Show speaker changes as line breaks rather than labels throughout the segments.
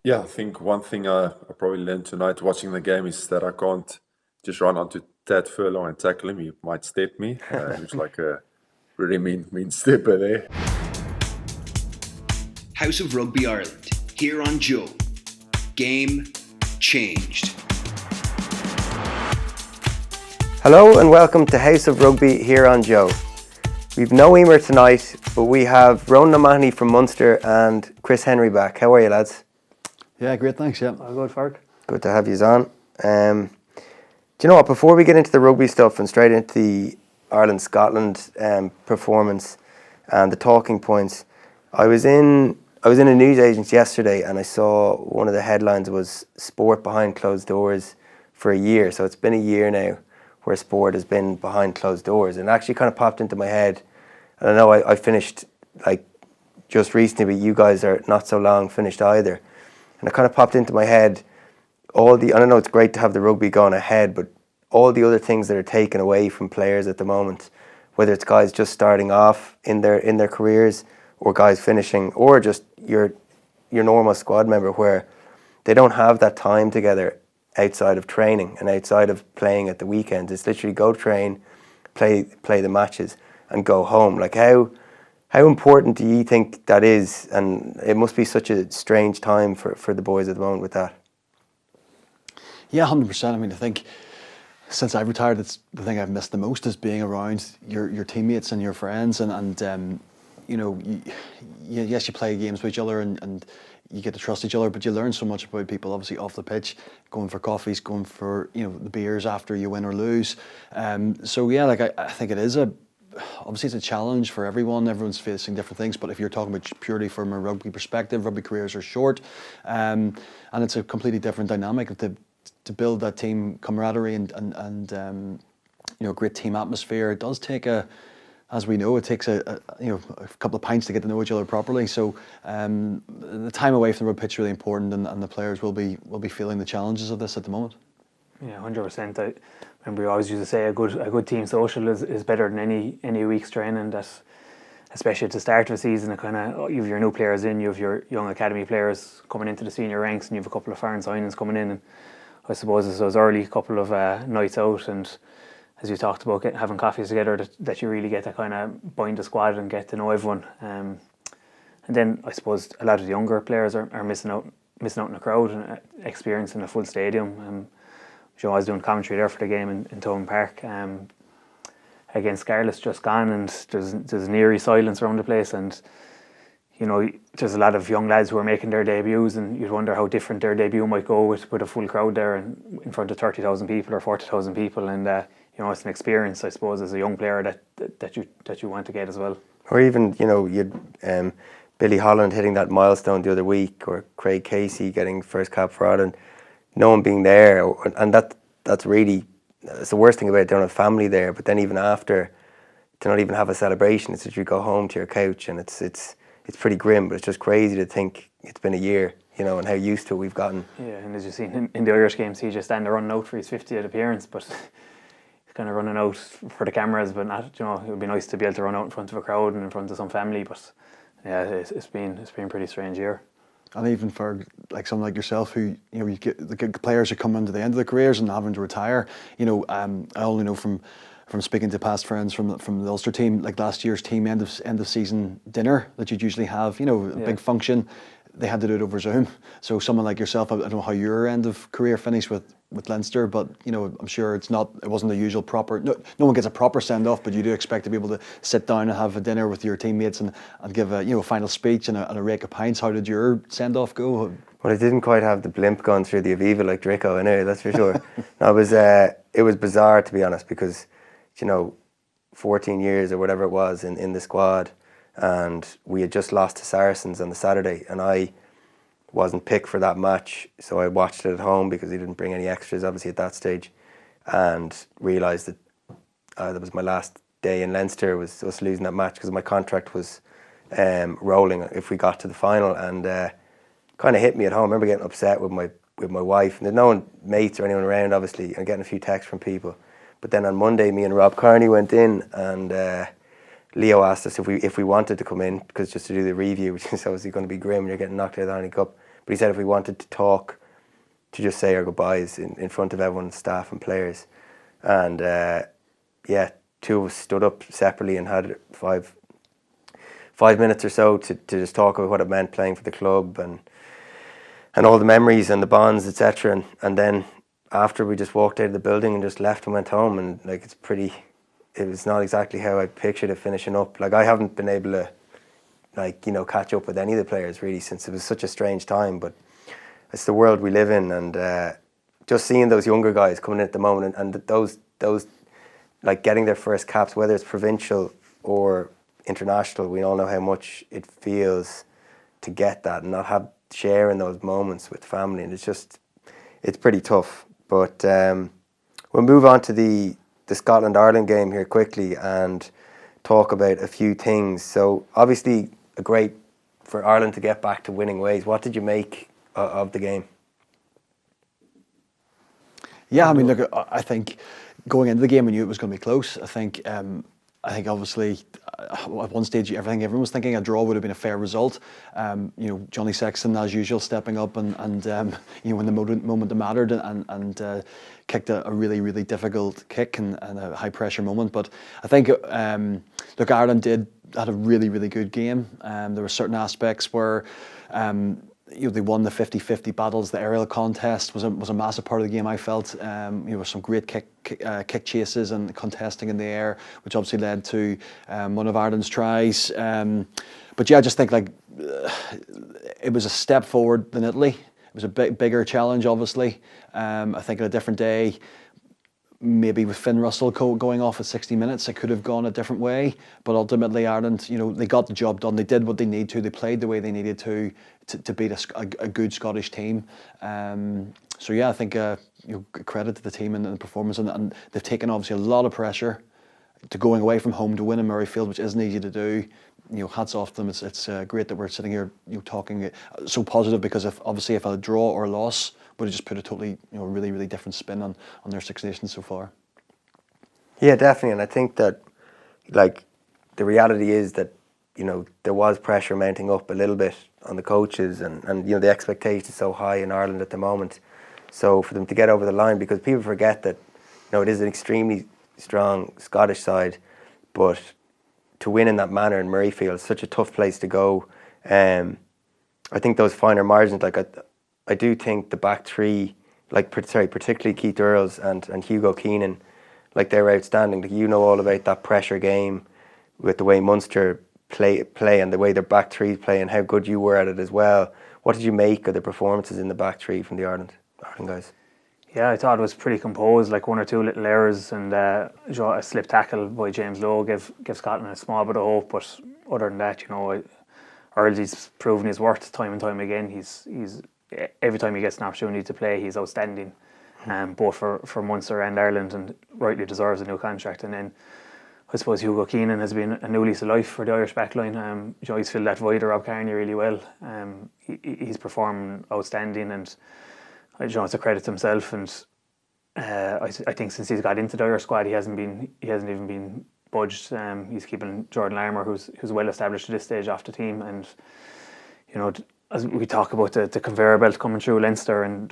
Yeah, I think one thing I probably learned tonight watching the game is that I can't just run onto Ted Furlong and tackle him. He might step me. He looks like a really mean stepper there.
House of Rugby Ireland, here on Joe. Game changed.
Hello and welcome to House of Rugby here on Joe. We've no Emer tonight, but we have Ronan O'Mahony from Munster and Chris Henry back. How are you, lads?
Yeah, great, thanks, yeah.
All good, Ferg.
Good to have you on. Do you know what, before we get into the rugby stuff and straight into the Ireland-Scotland performance and the talking points, I was in a news agency yesterday and I saw one of the headlines was sport behind closed doors for a year. So it's been a year now where sport has been behind closed doors, and it actually kind of popped into my head. And I know I finished like just recently, but you guys are not so long finished either. And it kind of popped into my head, I don't know, it's great to have the rugby going ahead, but all the other things that are taken away from players at the moment, whether it's guys just starting off in their careers, or guys finishing, or just your normal squad member where they don't have that time together outside of training and outside of playing at the weekends. It's literally go train, play the matches and go home. Like how important do you think that is? And it must be such a strange time for the boys at the moment with that.
Yeah, 100%. I mean, I think since I've retired, it's the thing I've missed the most is being around your teammates and your friends, and you know, yes, you play games with each other and you get to trust each other, but you learn so much about people, obviously off the pitch, going for coffees, going for, you know, the beers after you win or lose. So yeah, like I think it is obviously it's a challenge for everyone. Everyone's facing different things, but if you're talking about purely from a rugby perspective, rugby careers are short, and it's a completely different dynamic to build that team camaraderie and you know, great team atmosphere. It does take as we know, it takes a couple of pints to get to know each other properly. So the time away from the rugby pitch is really important, and the players will be feeling the challenges of this at the moment.
Yeah, 100%. I remember we always used to say a good team social is better than any week's training. That, especially at the start of a season, it kind of, you have your new players in, you have your young academy players coming into the senior ranks, and you have a couple of foreign signings coming in. And I suppose it's those early couple of nights out, and as you talked about, having coffees together, that you really get to kind of bind the squad and get to know everyone. And then I suppose a lot of the younger players are missing out in the crowd and experiencing a full stadium. I was doing commentary there for the game in Toulon Park against Scarlets just gone, and there's an eerie silence around the place, and you know, there's a lot of young lads who are making their debuts, and you'd wonder how different their debut might go with a full crowd there and in front of 30,000 people or 40,000 people, and you know, it's an experience, I suppose, as a young player that you want to get as well.
Or even, you know, you'd Billy Holland hitting that milestone the other week, or Craig Casey getting first cap for Ireland, no one being there, and that's really, it's the worst thing about it. They don't have family there, but then even after, to not even have a celebration, it's that you go home to your couch, and it's pretty grim, but it's just crazy to think it's been a year, you know, and how used to it we've gotten.
Yeah, and as you've seen in the Irish games, he's just standing running out for his 50th appearance, but he's kind of running out for the cameras, but not, you know, it would be nice to be able to run out in front of a crowd and in front of some family, but yeah, it's been a pretty strange year.
And even for like someone like yourself, who, you know, you get the players who come into the end of their careers and having to retire, you know, I only know from speaking to past friends from the Ulster team, like last year's team end of season dinner that you'd usually have, you know, a big function, they had to do it over Zoom. So someone like yourself, I don't know how your end of career finished with Leinster, but you know, I'm sure it wasn't the usual proper. No one gets a proper send off, but you do expect to be able to sit down and have a dinner with your teammates and give a final speech and a rake of pints. How did your send off go?
Well, I didn't quite have the blimp going through the Aviva like Draco, anyway, that's for sure. No, it was bizarre, to be honest, because, you know, 14 years or whatever it was in the squad, and we had just lost to Saracens on the Saturday, and I wasn't picked for that match, so I watched it at home because he didn't bring any extras obviously at that stage, and realised that that was my last day in Leinster, was us losing that match because my contract was rolling if we got to the final, and kind of hit me at home. I remember getting upset with my wife, and there's no one, mates or anyone around obviously, and getting a few texts from people. But then on Monday, me and Rob Carney went in, and Leo asked us if we wanted to come in, because just to do the review, which is obviously going to be grim. You're getting knocked out of the Ireland Cup. But he said if we wanted to talk, to just say our goodbyes in front of everyone, staff and players. And yeah, two of us stood up separately and had 5 minutes or so to just talk about what it meant playing for the club and all the memories and the bonds, etc. And then after, we just walked out of the building and just left and went home. And like, it was not exactly how I pictured it finishing up. Like, I haven't been able to, like, you know, catch up with any of the players really since it was such a strange time. But it's the world we live in, and just seeing those younger guys coming in at the moment, and those like getting their first caps, whether it's provincial or international, we all know how much it feels to get that and not have share in those moments with family, and it's pretty tough. But we'll move on to the Scotland-Ireland game here quickly and talk about a few things. So obviously a great for Ireland to get back to winning ways. What did you make of the game?
Yeah, I mean, look, I think going into the game, we knew it was going to be close. I think obviously at one stage, everyone was thinking a draw would have been a fair result. You know, Johnny Sexton, as usual, stepping up and you know, when the moment mattered and kicked a really, really difficult kick and a high pressure moment. But I think look, Ireland had a really, really good game. There were certain aspects where you know, they won the 50-50 battles. The aerial contest was a massive part of the game, I felt. There were some great kick chases and contesting in the air, which obviously led to one of Ireland's tries. But yeah, I just think like it was a step forward than Italy. It was a bigger challenge, obviously. I think on a different day, maybe with Finn Russell going off at 60 minutes, it could have gone a different way. But ultimately, Ireland, you know, they got the job done. They did what they needed to. They played the way they needed to beat a good Scottish team. So yeah, I think you know, credit to the team and the performance, and they've taken obviously a lot of pressure to going away from home to win in Murrayfield, which isn't easy to do. You know, hats off to them. It's great that we're sitting here, you know, talking so positive, because if a draw or a loss would have just put a totally, you know, really, really different spin on their Six Nations so far.
Yeah, definitely. And I think that, like, the reality is that, you know, there was pressure mounting up a little bit on the coaches, and you know, the expectation is so high in Ireland at the moment. So for them to get over the line, because people forget that, you know, it is an extremely strong Scottish side, but to win in that manner in Murrayfield is such a tough place to go. I think those finer margins, like I do think the back three, like particularly Keith Earls and Hugo Keenan, like, they were outstanding. Like, you know all about that pressure game with the way Munster play and the way their back three play and how good you were at it as well. What did you make of the performances in the back three from the Ireland guys?
Yeah, I thought it was pretty composed. Like, one or two little errors and a slip tackle by James Lowe gave Scotland a small bit of hope. But other than that, you know, Earlsy's proven his worth time and time again. He's every time he gets an opportunity to play, he's outstanding, both for Munster and Ireland, and rightly deserves a new contract. And then I suppose Hugo Keenan has been a new lease of life for the Irish backline. He's filled that void of Rob Kearney really well. He's performed outstanding, and you know, it's a credit to himself. And I think since he's got into the Irish squad, he hasn't even been budged. He's keeping Jordan Larmour, who's well established at this stage, off the team. And you know, as we talk about the conveyor belt coming through Leinster, and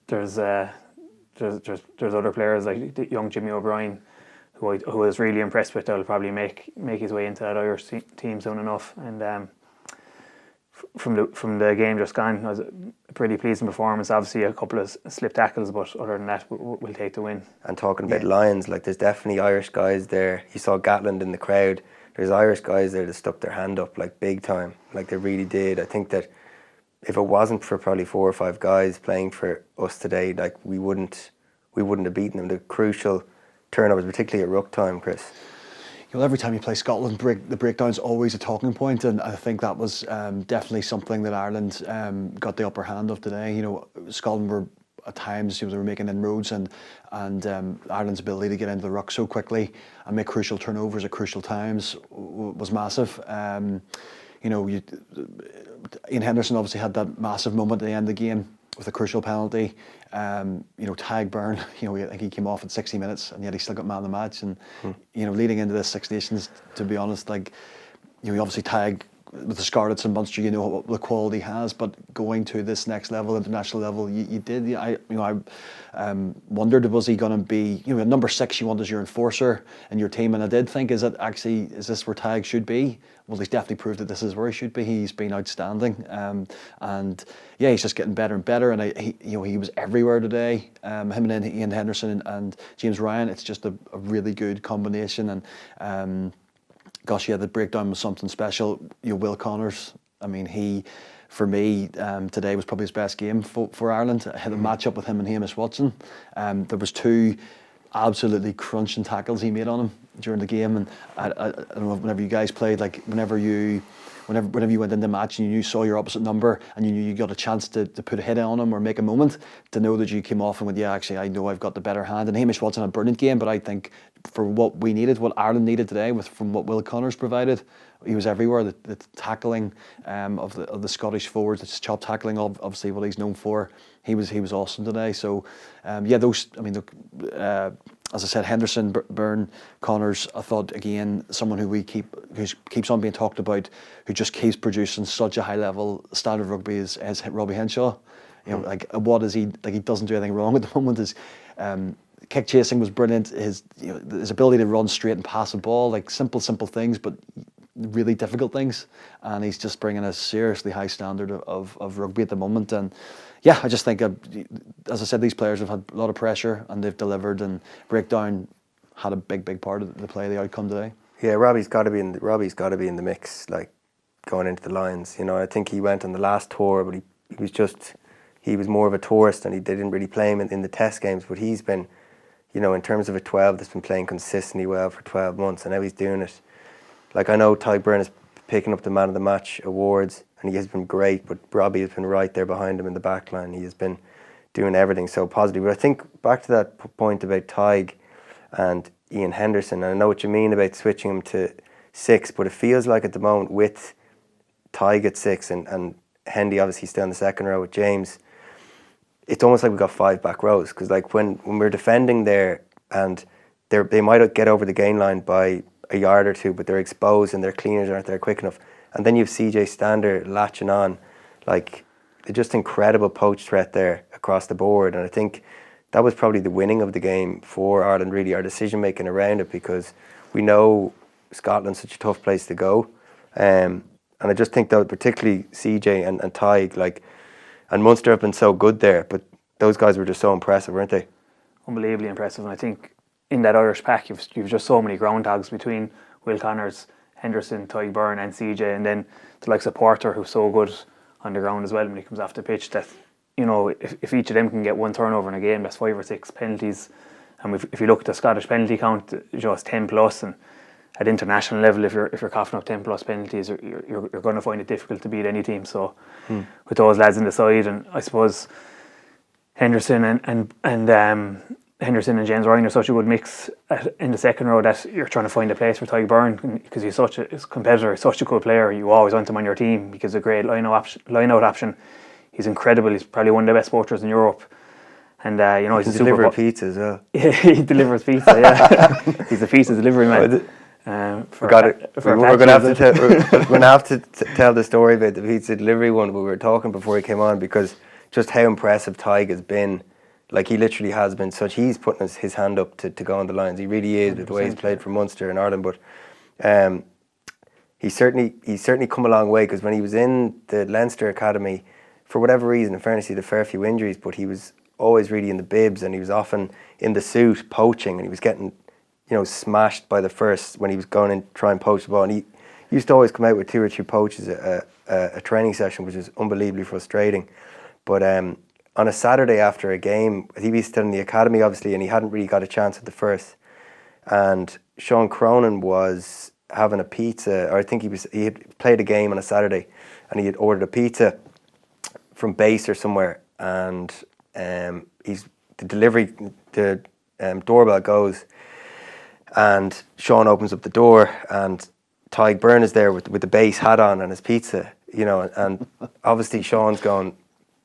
there's other players like the young Jimmy O'Brien, who I was really impressed with. That'll probably make his way into that Irish team soon enough. And from the game just gone, it was a pretty pleasing performance. Obviously a couple of slip tackles, but other than that, we'll take the win.
And talking about Lions, like, there's definitely Irish guys there. You saw Gatland in the crowd. There's Irish guys there that stuck their hand up, like, big time. Like, they really did. I think that if it wasn't for probably 4 or 5 guys playing for us today, like, we wouldn't have beaten them. The crucial turnovers, particularly at ruck time, Chris.
You know, every time you play Scotland, the breakdown's always a talking point, and I think that was definitely something that Ireland got the upper hand of today. You know, Scotland were at times, you know, they were making inroads, and Ireland's ability to get into the ruck so quickly and make crucial turnovers at crucial times was massive. You know, Ian Henderson obviously had that massive moment at the end of the game with a crucial penalty. You know, Tadhg Byrne, you know, I think he came off at 60 minutes and yet he still got man of the match. And you know, leading into this Six Nations, to be honest, like, you know, obviously Tadhg with the Scarlets and Munster, you know what the quality has, but going to this next level, international level, you did. I wondered, was he going to be, you know, number 6 you want as your enforcer in your team, and I did think, is this where Tadhg should be? Well, he's definitely proved that this is where he should be. He's been outstanding, and yeah, he's just getting better and better. And he was everywhere today. Him and Ian Henderson and James Ryan, it's just a really good combination. And gosh, yeah, the breakdown was something special. You know, Will Connors, I mean, he, for me, today was probably his best game for Ireland. I had a match up with him and Hamish Watson. There was 2 absolutely crunching tackles he made on him during the game, and I don't know, whenever you guys played, like whenever you went in the match and you saw your opposite number and you knew you got a chance to put a hit on him or make a moment, to know that you came off and went, yeah, actually I know I've got the better hand. And Hamish Watson had a brilliant game, but I think for what we needed, what Ireland needed today, from what Will Connors provided, he was everywhere. The tackling of the Scottish forwards, it's chop tackling, obviously what he's known for. He was awesome today. So yeah, those, I mean, as I said, Henderson, Byrne, Connors, I thought, again, someone who keeps on being talked about, who just keeps producing such a high level standard of rugby is Robbie Henshaw. You know, like, what is he, like, he doesn't do anything wrong at the moment. His kick chasing was brilliant. His ability to run straight and pass the ball, like simple things, but really difficult things. And he's just bringing a seriously high standard of rugby at the moment. And yeah, I just think, as I said, these players have had a lot of pressure and they've delivered, and Breakdown had a big part of the play, the outcome today.
Yeah, Robbie's got to be in the mix, like, going into the Lions. You know, I think he went on the last tour, but he was more of a tourist, and they didn't really play him in the test games. But he's been, you know, in terms of a 12 that's been playing consistently well for 12 months, and now he's doing it. Like, I know Tadhg Byrne is picking up the Man of the Match awards, and he has been great, but Robbie has been right there behind him in the back line. He has been doing everything so positive. But I think back to that point about Tadhg and Ian Henderson, and I know what you mean about switching him to 6, but it feels like at the moment with Tadhg at 6 and Hendy obviously still in the second row with James, it's almost like we've got 5 back rows, because like when we're defending there and they might get over the gain line by a yard or 2, but they're exposed and their cleaners aren't there quick enough. And then you have CJ Stander latching on, like, just incredible poach threat there across the board. And I think that was probably the winning of the game for Ireland, really, our decision making around it, because we know Scotland's such a tough place to go. And I just think that particularly CJ and Tadhg, like, and Munster have been so good there, but those guys were just so impressive, weren't they?
Unbelievably impressive. And I think in that Irish pack, you've just so many ground dogs between Will Connors, Henderson, Tadhg Byrne and CJ, and then the likes of Porter, who's so good on the ground as well when he comes off the pitch, that, you know, if each of them can get 1 turnover in a game, that's 5 or 6 penalties. And if you look at the Scottish penalty count, just 10 plus, and at international level, if you're coughing up 10 plus penalties, you're going to find it difficult to beat any team. So with those lads in the side, and I suppose Henderson and Henderson and James Ryan are such a good mix in the second row, that you're trying to find a place for Tadhg Byrne, because he's such a competitor, such a good player. You always want him on your team because he's a great line out option. He's incredible. He's probably one of the best poachers in Europe. And you know, he's a
deliver pizza as well.
Yeah, he delivers pizza. Yeah, he's a pizza delivery man.
We're going to have to tell the story about the pizza delivery one we were talking before he came on, because just how impressive Tadhg has been. Like, he literally has been such, he's putting his hand up to go on the lines. He really is, with the way he's played for Munster and Ireland. But he's certainly come a long way, because when he was in the Leinster Academy, for whatever reason, in fairness, he had a fair few injuries, but he was always really in the bibs, and he was often in the suit poaching, and he was getting, you know, smashed by the first when he was going in to try and poach the ball. And he used to always come out with 2 or 3 poaches a training session, which was unbelievably frustrating. But on a Saturday after a game, I think he was still in the academy, obviously, and he hadn't really got a chance at the first. And Sean Cronin was having a pizza, or I think he had played a game on a Saturday, and he had ordered a pizza from base or somewhere, and the doorbell goes, and Sean opens up the door, and Tadhg Byrne is there with the base hat on and his pizza, you know, and obviously Sean's going,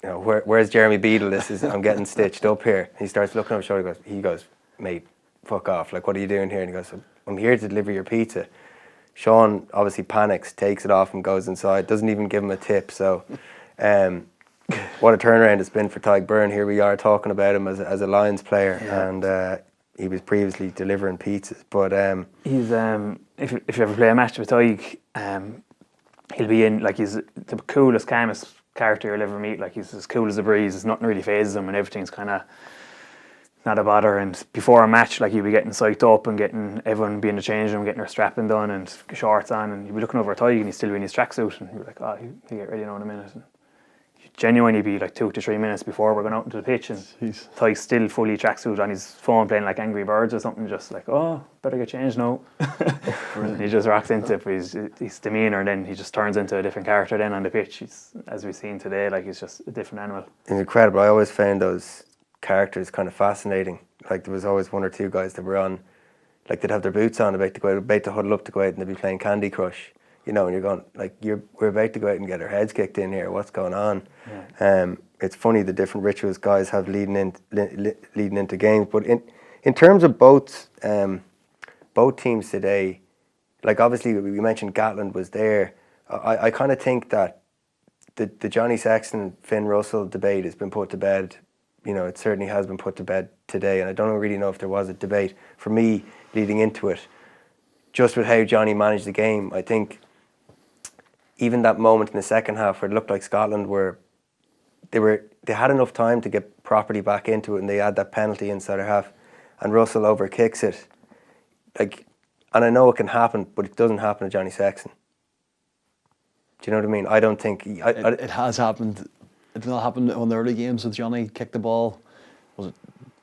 you know, where's Jeremy Beadle? I'm getting stitched up here. He starts looking over his shoulder. He goes, mate, fuck off. Like, what are you doing here? And he goes, I'm here to deliver your pizza. Sean obviously panics, takes it off and goes inside, doesn't even give him a tip. So what a turnaround it's been for Tyke Byrne. Here we are talking about him as a Lions player, and he was previously delivering pizzas. But
he's if you ever play a match with Tyke, he'll be in, like, he's the coolest, calmest character you'll ever meet. Like, he's as cool as a breeze. There's nothing really phases him, and everything's kind of not a bother. And before a match, like, he'll be getting psyched up and getting everyone be in the change room, getting their strapping done and shorts on, and you'll be looking over at Tyke and he's still in his tracksuit, and you're like, oh, he'll get ready now in a minute. And genuinely be like 2 to 3 minutes before we're going out into the pitch, and Tyke's still fully tracksuit on his phone playing like Angry Birds or something, just like, oh, better get changed now. He just rocks into it, but his demeanour, and then he just turns into a different character then on the pitch. He's, as we've seen today, like, he's just a different animal.
it's incredible. I always found those characters kind of fascinating. Like, there was always 1 or 2 guys that were on, like, they'd have their boots on, about to go out, about to huddle up to go out, and they'd be playing Candy Crush. You know, and you're going, like, we're about to go out and get our heads kicked in here. What's going on? Yeah. It's funny the different rituals guys have leading into games. But in terms of both teams today, like, obviously we mentioned Gatland was there. I kind of think that the Johnny Sexton, Finn Russell debate has been put to bed. You know, it certainly has been put to bed today, and I don't really know if there was a debate for me leading into it. Just with how Johnny managed the game, I think even that moment in the second half where it looked like Scotland they had enough time to get properly back into it, and they had that penalty inside their half, and Russell overkicks it. Like, and I know it can happen, but it doesn't happen to Johnny Sexton. Do you know what I mean? I don't think
it has happened. It did not happen on the early games with Johnny kicked the ball. Was it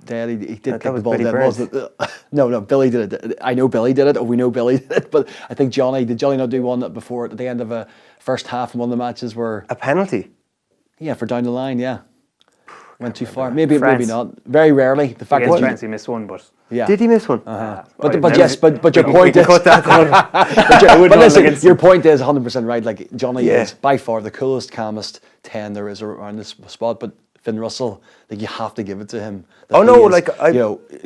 dead? He did kick the ball dead, wasn't it? No, Billy did it. I know Billy did it, or we know Billy did it, but I think did Johnny not do one before at the end of a first half in one of the matches where
a penalty?
Yeah, for down the line, yeah. Went too far. Maybe not. Very rarely. The fact
that France, he missed one, but
yeah. Did he miss one?
But your point is
cut that down.
but listen, your point is 100% right. Like, Johnny is by far the coolest, calmest 10 there is around this spot. But Finn Russell, like, you have to give it to him.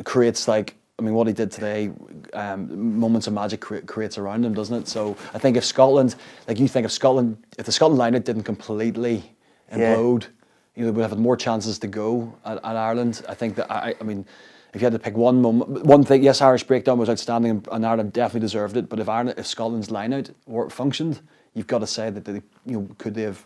Creates, like, I mean, what he did today, moments of magic creates around him, doesn't it? So I think if the Scotland lineup didn't completely implode, you know, they would have had more chances to go at Ireland. I think that, I mean, if you had to pick one thing, yes, Irish breakdown was outstanding and Ireland definitely deserved it, but if Scotland's line-out functioned, you've got to say that could they have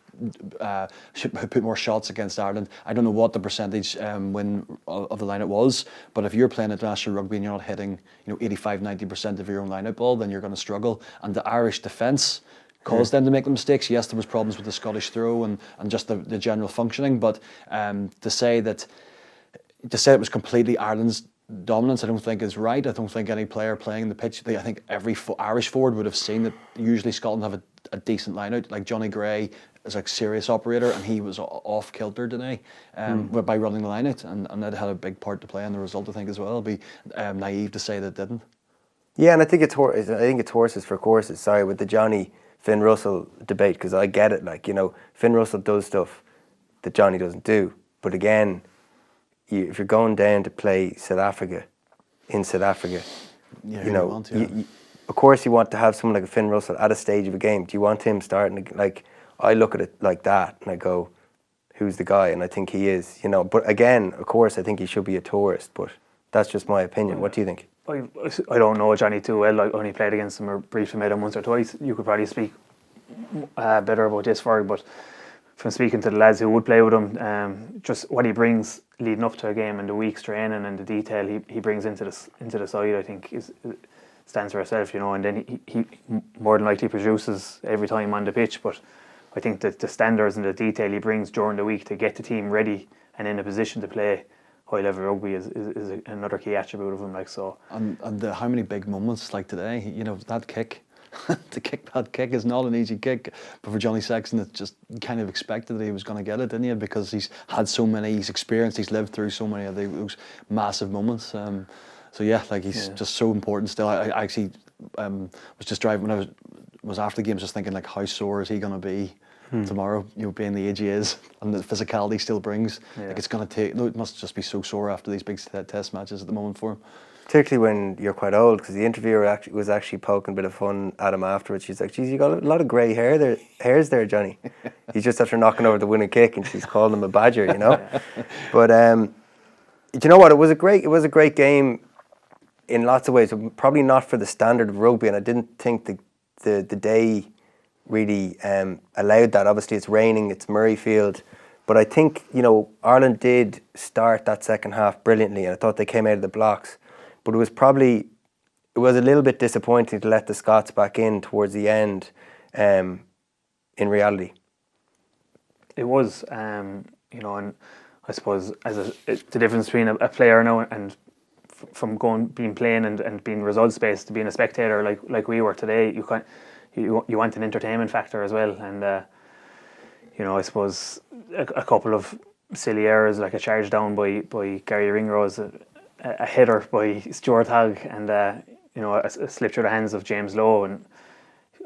put more shots against Ireland. I don't know what the percentage win of the line-out was, but if you're playing international rugby and you're not hitting 85-90% of your own line-out ball, then you're going to struggle. And the Irish defence caused them to make the mistakes. Yes, there was problems with the Scottish throw and just the general functioning, but to say it was completely Ireland's dominance, I don't think is right. I don't think any player playing in the pitch, I think every Irish forward would have seen that usually Scotland have a decent line-out. Like, Johnny Gray is a serious operator, and he was off kilter today by running the line-out, and that had a big part to play in the result, I think, as well. It'd be naive to say that it didn't. Yeah,
and I think it's horses for courses. Sorry, with the Johnny Finn Russell debate, because I get it. Like, Finn Russell does stuff that Johnny doesn't do, but again, if you're going down to play South Africa, of course you want to have someone like a Finn Russell at a stage of a game. Do you want him starting? Like, I look at it like that and I go, who's the guy? And I think he is, But again, of course, I think he should be a tourist. But that's just my opinion. What do you think?
I don't know Johnny too well. I only played against him or briefly met him once or twice. You could probably speak better about this, Ferg, but from speaking to the lads who would play with him, just what he brings leading up to a game and the week's training and the detail he brings into the side, I think stands for itself, and then he more than likely produces every time on the pitch. But I think that the standards and the detail he brings during the week to get the team ready and in a position to play high level rugby is another key attribute of him. Like, so,
and how many big moments like today, that kick. To kick that kick is not an easy kick, but for Johnny Sexton, it's just kind of expected that he was going to get it, didn't he? Because he's had so many, he's lived through so many of those massive moments. So yeah, like, he's just so important still. I actually was just driving when I was after the game, just thinking, like, how sore is he going to be tomorrow? Being the age he is, and the physicality he still brings. Like, it's going to take. No, it must just be so sore after these big test matches at the moment for him.
particularly when you're quite old, because the interviewer was actually poking a bit of fun at him afterwards. She's like, "Geez, you got a lot of grey hairs there, Johnny." He's just after knocking over the winning kick, and she's called him a badger, you know. But do you know what? It was a great game in lots of ways. Probably not for the standard of rugby, and I didn't think the day really allowed that. Obviously, it's raining, it's Murrayfield. But I think, you know, Ireland did start that second half brilliantly, and I thought they came out of the blocks. But it was a little bit disappointing to let the Scots back in towards the end, in reality.
It was, you know, and I suppose it's the difference between a player now and from being playing and being results based to being a spectator like we were today. You want an entertainment factor as well, and you know, I suppose a couple of silly errors, like a charge down by Gary Ringrose, a header by Stuart Hogg, and you know, a slip through the hands of James Lowe, and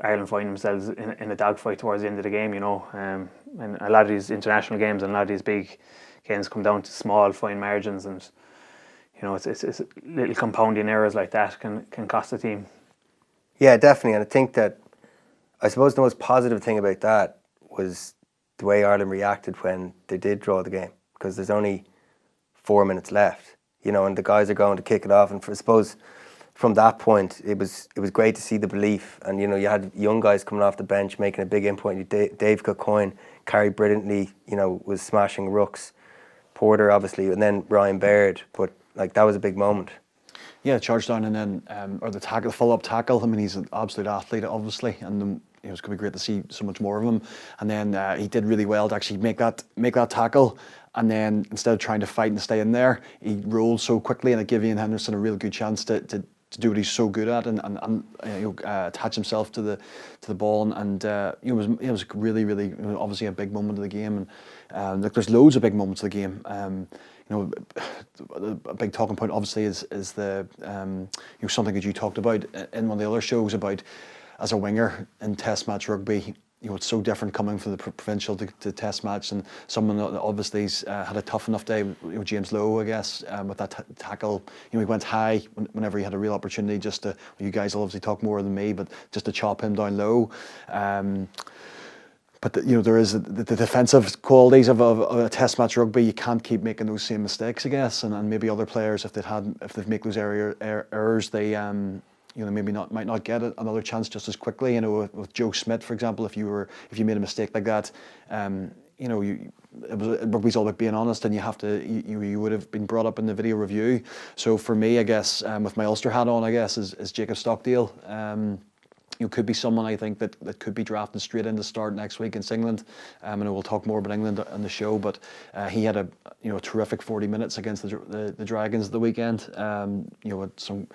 Ireland find themselves in a dogfight towards the end of the game, you know. And a lot of these international games and a lot of these big games come down to small, fine margins, and you know, it's little compounding errors like that can cost the team.
Yeah, definitely. And I think that, I suppose the most positive thing about that was the way Ireland reacted when they did draw the game, because there's only 4 minutes left, you know, and the guys are going to kick it off. And I suppose from that point, it was great to see the belief. And, you know, you had young guys coming off the bench making a big input. Dave Cocoyne carried brilliantly, you know, was smashing rucks. Porter, obviously, and then Ryan Baird. But, like, that was a big moment.
Yeah, charge down and then, or the tackle, follow-up tackle. I mean, he's an absolute athlete, obviously, and it was going to be great to see so much more of him. And then he did really well to actually make that tackle. And then instead of trying to fight and stay in there, he rolled so quickly, and it gave Ian Henderson a real good chance to do what he's so good at and you know, attach himself to the ball. And you know, it was really, really, you know, obviously a big moment of the game. And look, there's loads of big moments of the game. You know, a big talking point obviously is the you know, something that you talked about in one of the other shows about, as a winger in Test match rugby, you know, it's so different coming from the provincial to Test match, and someone that obviously's had a tough enough day, you know, James Lowe, I guess, with that tackle. You know, he went high whenever he had a real opportunity just to, well, you guys will obviously talk more than me, but just to chop him down low. But you know, there is the defensive qualities of a Test match rugby. You can't keep making those same mistakes, I guess, and maybe other players, if they've made those errors, they you know, maybe might not get another chance just as quickly. You know, with Joe Schmidt, for example, if you made a mistake like that, you know, rugby's all about being honest, and you would have been brought up in the video review. So for me, I guess, with my Ulster hat on, I guess, is Jacob Stockdale. You know, could be someone I think that could be drafted straight in to start next week against England. I know we'll talk more about England on the show, but he had a terrific 40 minutes against the Dragons at the weekend. You know, with some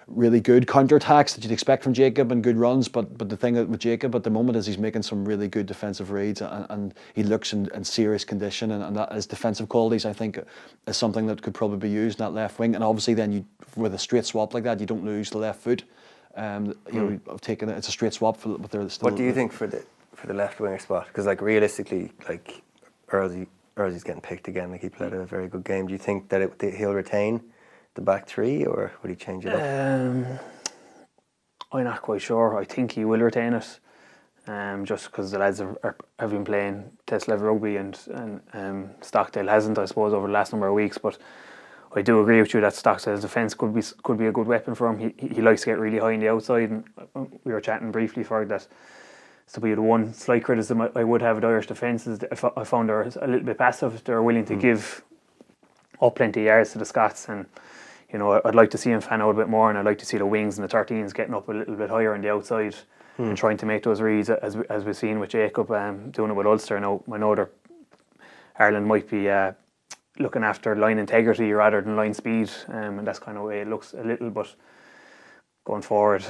really good counter-attacks that you'd expect from Jacob and good runs, but the thing with Jacob at the moment is he's making some really good defensive reads, and he looks in serious condition, and that his defensive qualities, I think, is something that could probably be used in that left wing. And obviously then with a straight swap like that, you don't lose the left foot. You know, I've taken it's a straight swap, but they're still.
What do you think for the left winger spot? Because, like, realistically, like, Earlsy's getting picked again. Like, he played a very good game. Do you think that he'll retain the back three, or would he change it up?
I'm not quite sure. I think he will retain it, just because the lads have been playing Test level rugby, and Stockdale hasn't, I suppose, over the last number of weeks. But I do agree with you that Stockdale's defence could be a good weapon for him. He likes to get really high on the outside, and we were chatting briefly for that. So be the one slight criticism I would have of the Irish defence is that I found they're a little bit passive. They're willing to give up plenty of yards to the Scots, and you know, I'd like to see him fan out a bit more, and I'd like to see the wings and the 13s getting up a little bit higher on the outside and trying to make those reads, as we've seen with Jacob doing it with Ulster. Now, I know Ireland might be looking after line integrity rather than line speed, and that's kind of the way it looks a little. But going forward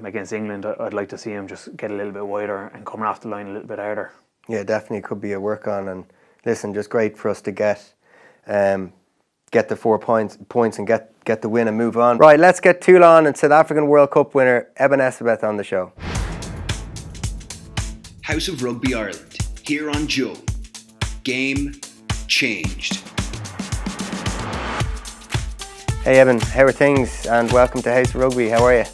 against England, I'd like to see him just get a little bit wider and coming off the line a little bit harder.
Yeah, definitely could be a work on. And listen, just great for us to get the 4 points and get the win and move on. Right, let's get Toulon and South African World Cup winner Eben Etzebeth on the show.
House of Rugby Ireland, here on Joe. Game changed.
Hey Eben, how are things? And welcome to House of Rugby. How are you?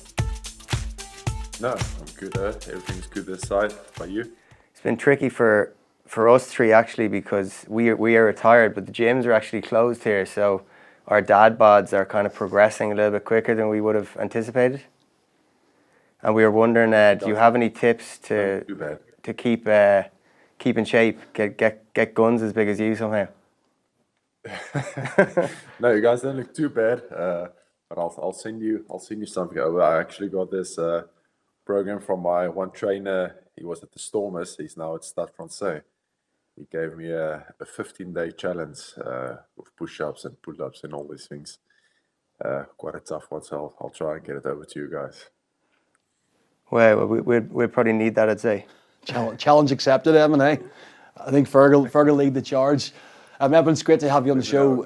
No, I'm good. Everything's good this side. By you?
It's been tricky for us three actually, because we are retired, but the gyms are actually closed here, so our dad bods are kind of progressing a little bit quicker than we would have anticipated. And we were wondering, do you have any tips
Too bad.
to keep in shape, get guns as big as you somehow?
No, you guys don't look too bad. But I'll send you something over. I actually got this program from my one trainer. He was at the Stormers. He's now at Stade Francais. He gave me a 15-day challenge with push-ups and pull-ups and all these things. Quite a tough one, so I'll try and get it over to you guys.
Well, we'd probably need that, I'd say.
Challenge accepted, Eben, eh? I think Fergal lead the charge. Eben, it's great to have you on the show.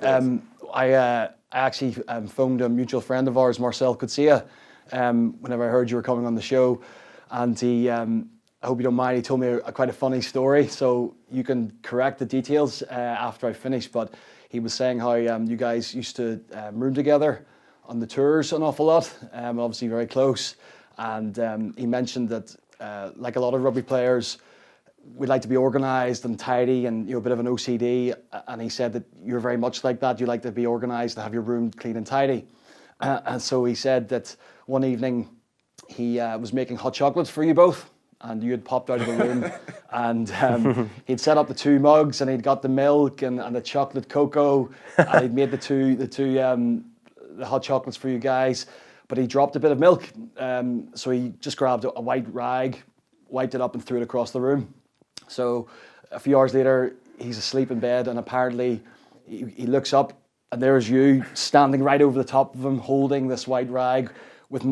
I actually phoned a mutual friend of ours, Marcel Coetzee, whenever I heard you were coming on the show, and he, I hope you don't mind, he told me quite a funny story, so you can correct the details after I finish, but he was saying how you guys used to room together on the tours an awful lot, obviously very close, and he mentioned that like a lot of rugby players, we like to be organised and tidy and a bit of an OCD, and he said that you're very much like that. You like to be organised, to have your room clean and tidy. And so he said that one evening he was making hot chocolates for you both, and you had popped out of the room, and he'd set up the two mugs, and he'd got the milk and the chocolate cocoa, and he'd made the hot chocolates for you guys, but he dropped a bit of milk, so he just grabbed a white rag, wiped it up and threw it across the room. So a few hours later, he's asleep in bed, and apparently he looks up, and there's you standing right over the top of him, holding this white rag with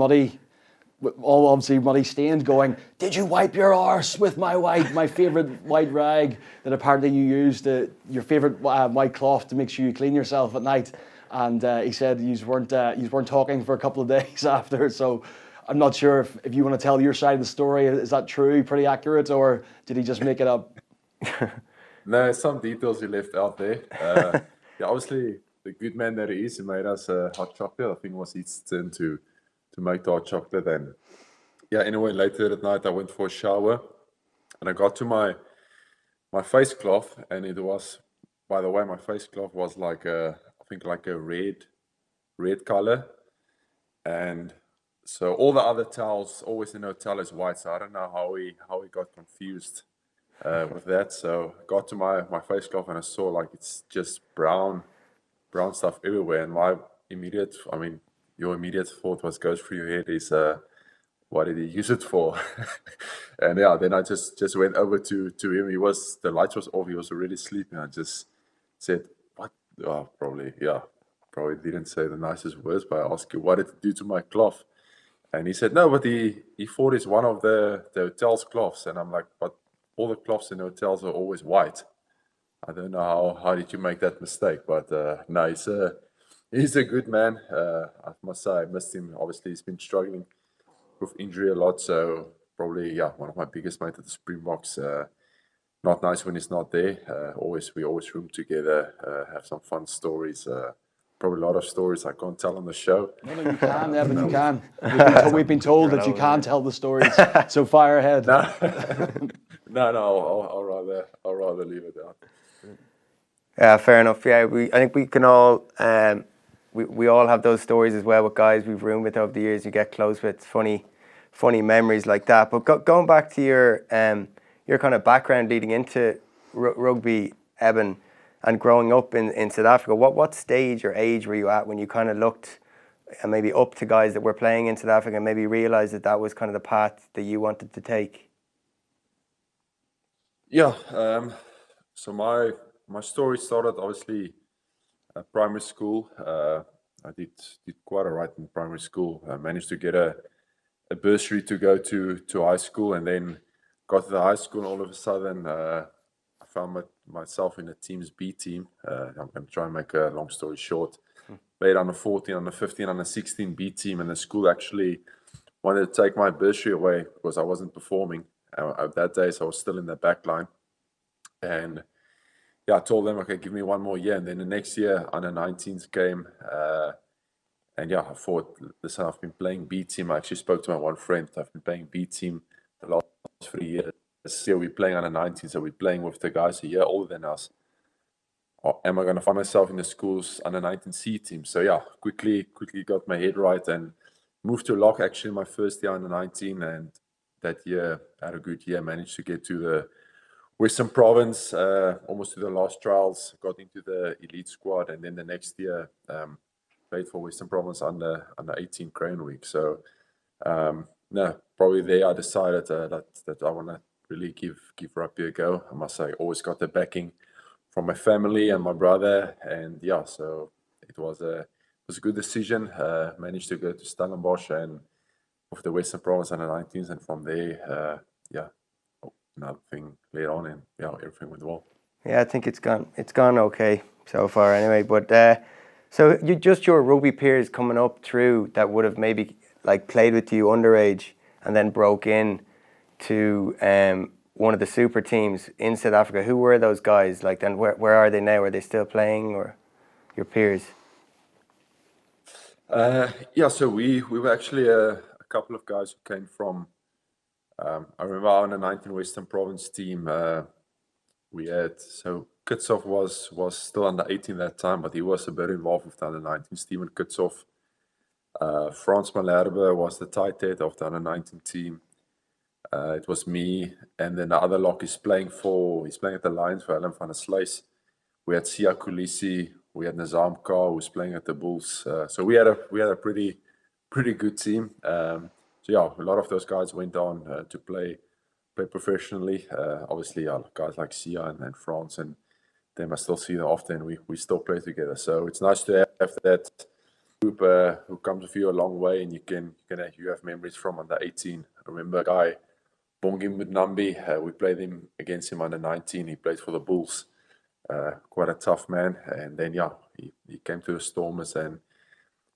all obviously muddy stained, going, "Did you wipe your arse with my favourite white rag that apparently you used, your favourite white cloth to make sure you clean yourself at night?" And he said you weren't talking for a couple of days after. So I'm not sure if you want to tell your side of the story. Is that true, pretty accurate, or did he just make it up?
No, some details he left out there. Yeah, obviously, the good man that he is, he made us hot chocolate. I think it was his turn to make the hot chocolate. And yeah, anyway, later that night, I went for a shower, and I got to my face cloth, and it was, by the way, my face cloth was like I think like a red color, and so all the other towels always in the hotel is white. So I don't know how he got confused with that. So got to my face cloth, and I saw like it's just brown stuff everywhere. And your immediate thought goes through your head is, what did he use it for? And yeah, then I just went over to him. The lights was off. He was already sleeping. I just said, "What?" Oh, probably didn't say the nicest words, but I asked him, "What did it do to my cloth?" And he said, "No, but he thought it's one of the hotel's cloths." And I'm like, "But all the cloths in the hotels are always white. I don't know how did you make that mistake?" But no, he's a good man. I must say, I missed him. Obviously, he's been struggling with injury a lot. So probably, one of my biggest mates at the Springboks. Not nice when he's not there. We always room together, have some fun stories. Probably a lot of stories I can't tell on the show.
No, you can, Eben, you can. We've been told that you can tell the stories, so fire ahead.
No, I'll rather leave it out.
Yeah, fair enough. Yeah, I think we can all we all have those stories as well with guys we've roomed with over the years. You get close with funny memories like that. But going back to your kind of background leading into rugby, Eben, and growing up in South Africa, what stage or age were you at when you kind of looked maybe up to guys that were playing in South Africa and maybe realised that was kind of the path that you wanted to take?
Yeah, so my story started obviously at primary school. I did quite all right in primary school. I managed to get a bursary to go to high school, and then got to the high school, and all of a sudden I found myself in a team's B team. I'm going to try and make a long story short. Played under 14, under 15, under 16 B team, and the school actually wanted to take my bursary away because I wasn't performing. At that day, so I was still in the back line. And I told them, okay, give me one more year. And then the next year, under 19s came, And yeah, I thought, listen, I've been playing B team. I actually spoke to my one friend. I've been playing B team the last 3 years. This year we're playing under 19, so we're playing with the guys a year older than us. Or am I going to find myself in the school's under 19 C team? So yeah, quickly got my head right and moved to Lock actually my first year under 19, and that year had a good year. Managed to get to the Western Province, almost to the last trials. Got into the elite squad, and then the next year played for Western Province under 18 Crown Week. So no, probably there I decided that I want to really give rugby a go. I must say, always got the backing from my family and my brother, and yeah, so it was a good decision. Managed to go to Stellenbosch and with the Western Province under 19s, and from there, another thing later on, and yeah, everything went well.
Yeah, I think it's gone okay so far anyway. But so your rugby peers coming up through that would have maybe like played with you underage and then broke in to one of the super teams in South Africa. Who were those guys? Like, then where are they now? Are they still playing, or your peers?
Yeah, so we were actually a couple of guys who came from. I remember our under 19 Western Province team. We had Kitshoff was still under 18 that time, but he was a bit involved with the under 19. Steven Kitshoff. Frans Malherbe was the tight head of the under 19 team. It was me, and then the other lock he's playing at the Lions for Alan van der Sluys. We had Sia Kulisi, we had Nazam Kar, who's playing at the Bulls. So we had a pretty good team. So yeah, a lot of those guys went on to play professionally. Obviously, guys like Sia and Frans, and them I still see them often. We still play together. So it's nice to have that group who comes with you a long way, and you have memories from under 18. I remember a guy, Bongi Mudnambi, we played against him under 19. He played for the Bulls. Quite a tough man. And then he came to the Stormers, and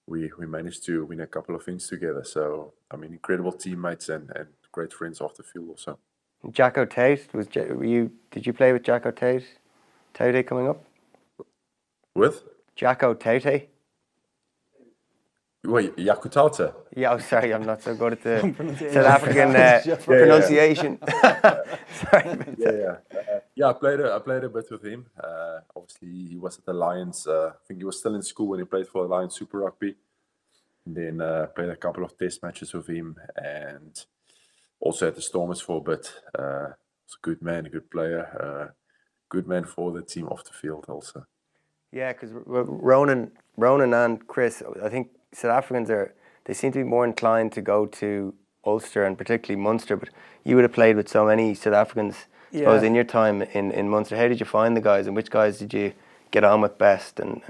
we managed to win a couple of things together. So I mean, incredible teammates and great friends off the field also.
Jacko Tate, did you play with Jacko Tate? Tate coming up?
With?
Jacko Tate?
Wait, Yakutata?
Yeah, sorry, I'm not so good at the South African pronunciation. Sorry.
Yeah, I played a bit with him. Obviously, he was at the Lions. I think he was still in school when he played for the Lions Super Rugby. And then played a couple of test matches with him, and also at the Stormers for a bit. He's a good man, a good player, good man for the team off the field also.
Yeah, because Ronan and Chris, I think South Africans they seem to be more inclined to go to Ulster and particularly Munster, but you would have played with so many South Africans, I suppose, in your time in Munster. How did you find the guys, and which guys did you get on with best? And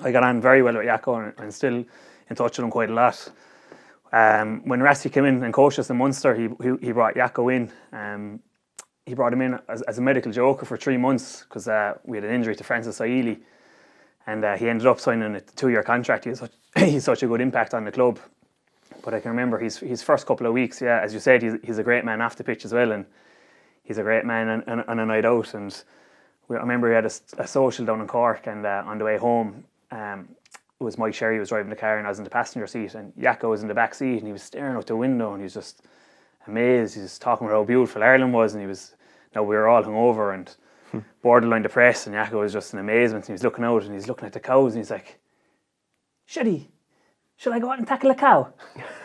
I got on very well with Jacko, and still in touch with him quite a lot. When Rasty came in and coached us in Munster, he brought Jacko in. He brought him in as a medical joker for 3 months because we had an injury to Francis Saili, and he ended up signing a 2-year contract. He's such a good impact on the club. But I can remember his first couple of weeks, as you said, he's a great man off the pitch as well, and he's a great man on a night out. And I remember we had a social down in Cork, and on the way home, it was Mike Sherry who was driving the car, and I was in the passenger seat, and Jacko was in the back seat, and he was staring out the window, and he was just amazed. He was talking about how beautiful Ireland was, and we were all hungover and borderline depressed, and Jacko was just in amazement, and he was looking out, and he's looking at the cows, and he's like, should I go out and tackle a cow?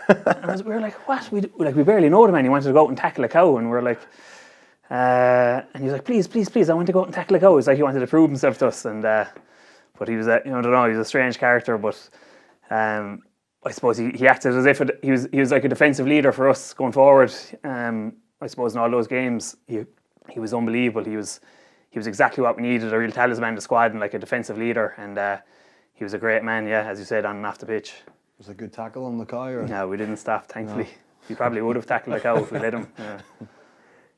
And we were like, what? We barely know the man. He wanted to go out and tackle a cow, and we're like, and he was like, please, I want to go out and tackle a cow. It was like he wanted to prove himself to us, and but he was, I don't know, he was a strange character, but I suppose he acted as if he was like a defensive leader for us going forward. I suppose in all those games, he was unbelievable. He was exactly what we needed, a real talisman in the squad and like a defensive leader, and he was a great man, as you said, on and off the pitch.
Was it a good tackle on the cow? Or?
No, we didn't stop, thankfully. No. We probably would have tackled the cow if we let him.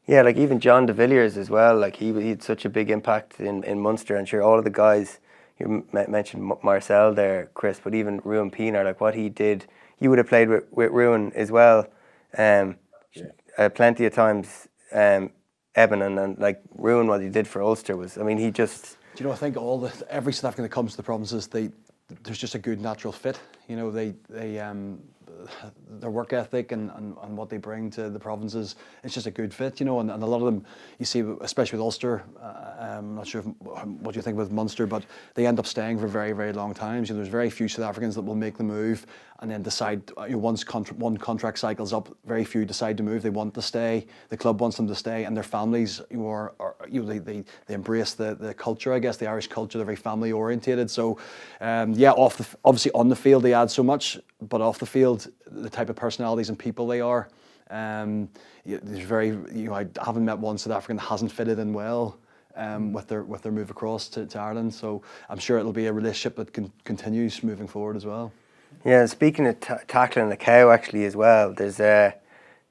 Yeah, like even John de Villiers as well, like he had such a big impact in Munster, and sure, all of the guys, you mentioned Marcel there, Chris, but even Ruan Pienaar, like what he did, you would have played with Ruan as well, plenty of times, Eben, and like Ruan, what he did for Ulster was, I mean, he just...
Do you know, I think every South African that comes to the provinces, they there's just a good natural fit. You know, their work ethic and what they bring to the provinces, it's just a good fit, you know, and a lot of them, you see, especially with Ulster, I'm not sure what you think with Munster, but they end up staying for very, very long times. You know, there's very few South Africans that will make the move and then decide, you know, once one contract cycle's up, very few decide to move. They want to stay, the club wants them to stay, and their families, you know, they embrace the culture, I guess, the Irish culture. They're very family orientated. So, yeah, obviously on the field they add so much, but off the field, the type of personalities and people they are, there's very, you know, I haven't met one South African that hasn't fitted in well with their move across to Ireland. So I'm sure it'll be a relationship that continues moving forward as well.
Yeah, speaking of tackling the cow actually as well, there's the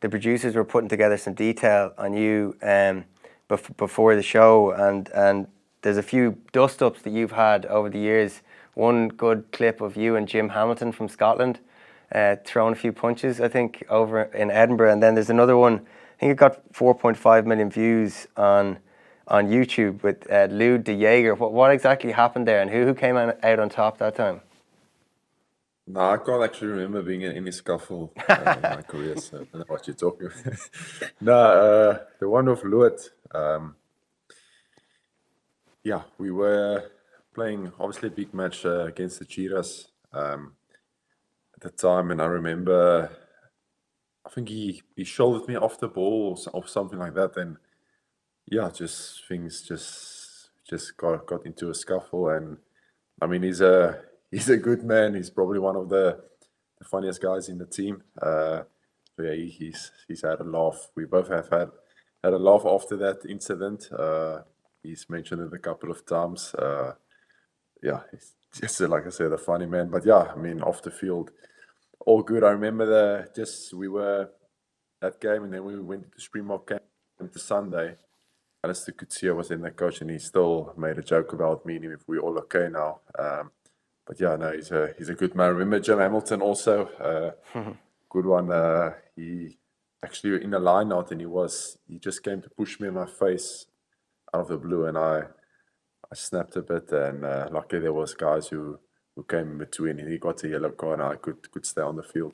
producers were putting together some detail on you before the show, and there's a few dust-ups that you've had over the years. One good clip of you and Jim Hamilton from Scotland throwing a few punches, I think, over in Edinburgh, and then there's another one, I think it got 4.5 million views on YouTube with Lou de Jager. What exactly happened there, and who came out on top that time?
No, I can't actually remember being in any scuffle in my career, so I don't know what you're talking about. No, the one with Luet, yeah, we were playing obviously a big match against the Cheetahs at the time, and I remember, I think he shouldered me off the ball or something like that, and yeah, just things just got into a scuffle, and I mean he's a good man. He's probably one of the funniest guys in the team. So yeah, he's had a laugh. We both have had a laugh after that incident. He's mentioned it a couple of times. Yeah, he's just like I said, a funny man. But yeah, I mean, off the field, all good. I remember we were that game, and then we went to Springbok camp to Sunday. Alistair Coetzee was in the coach, and he still made a joke about me and him if we're all okay now. But yeah, no, he's a good man. I remember Jim Hamilton also, good one. He actually in a line out, and he just came to push me in my face out of the blue, and I snapped a bit, and luckily there was guys who came in between, and he got a yellow card, and I could stay on the field.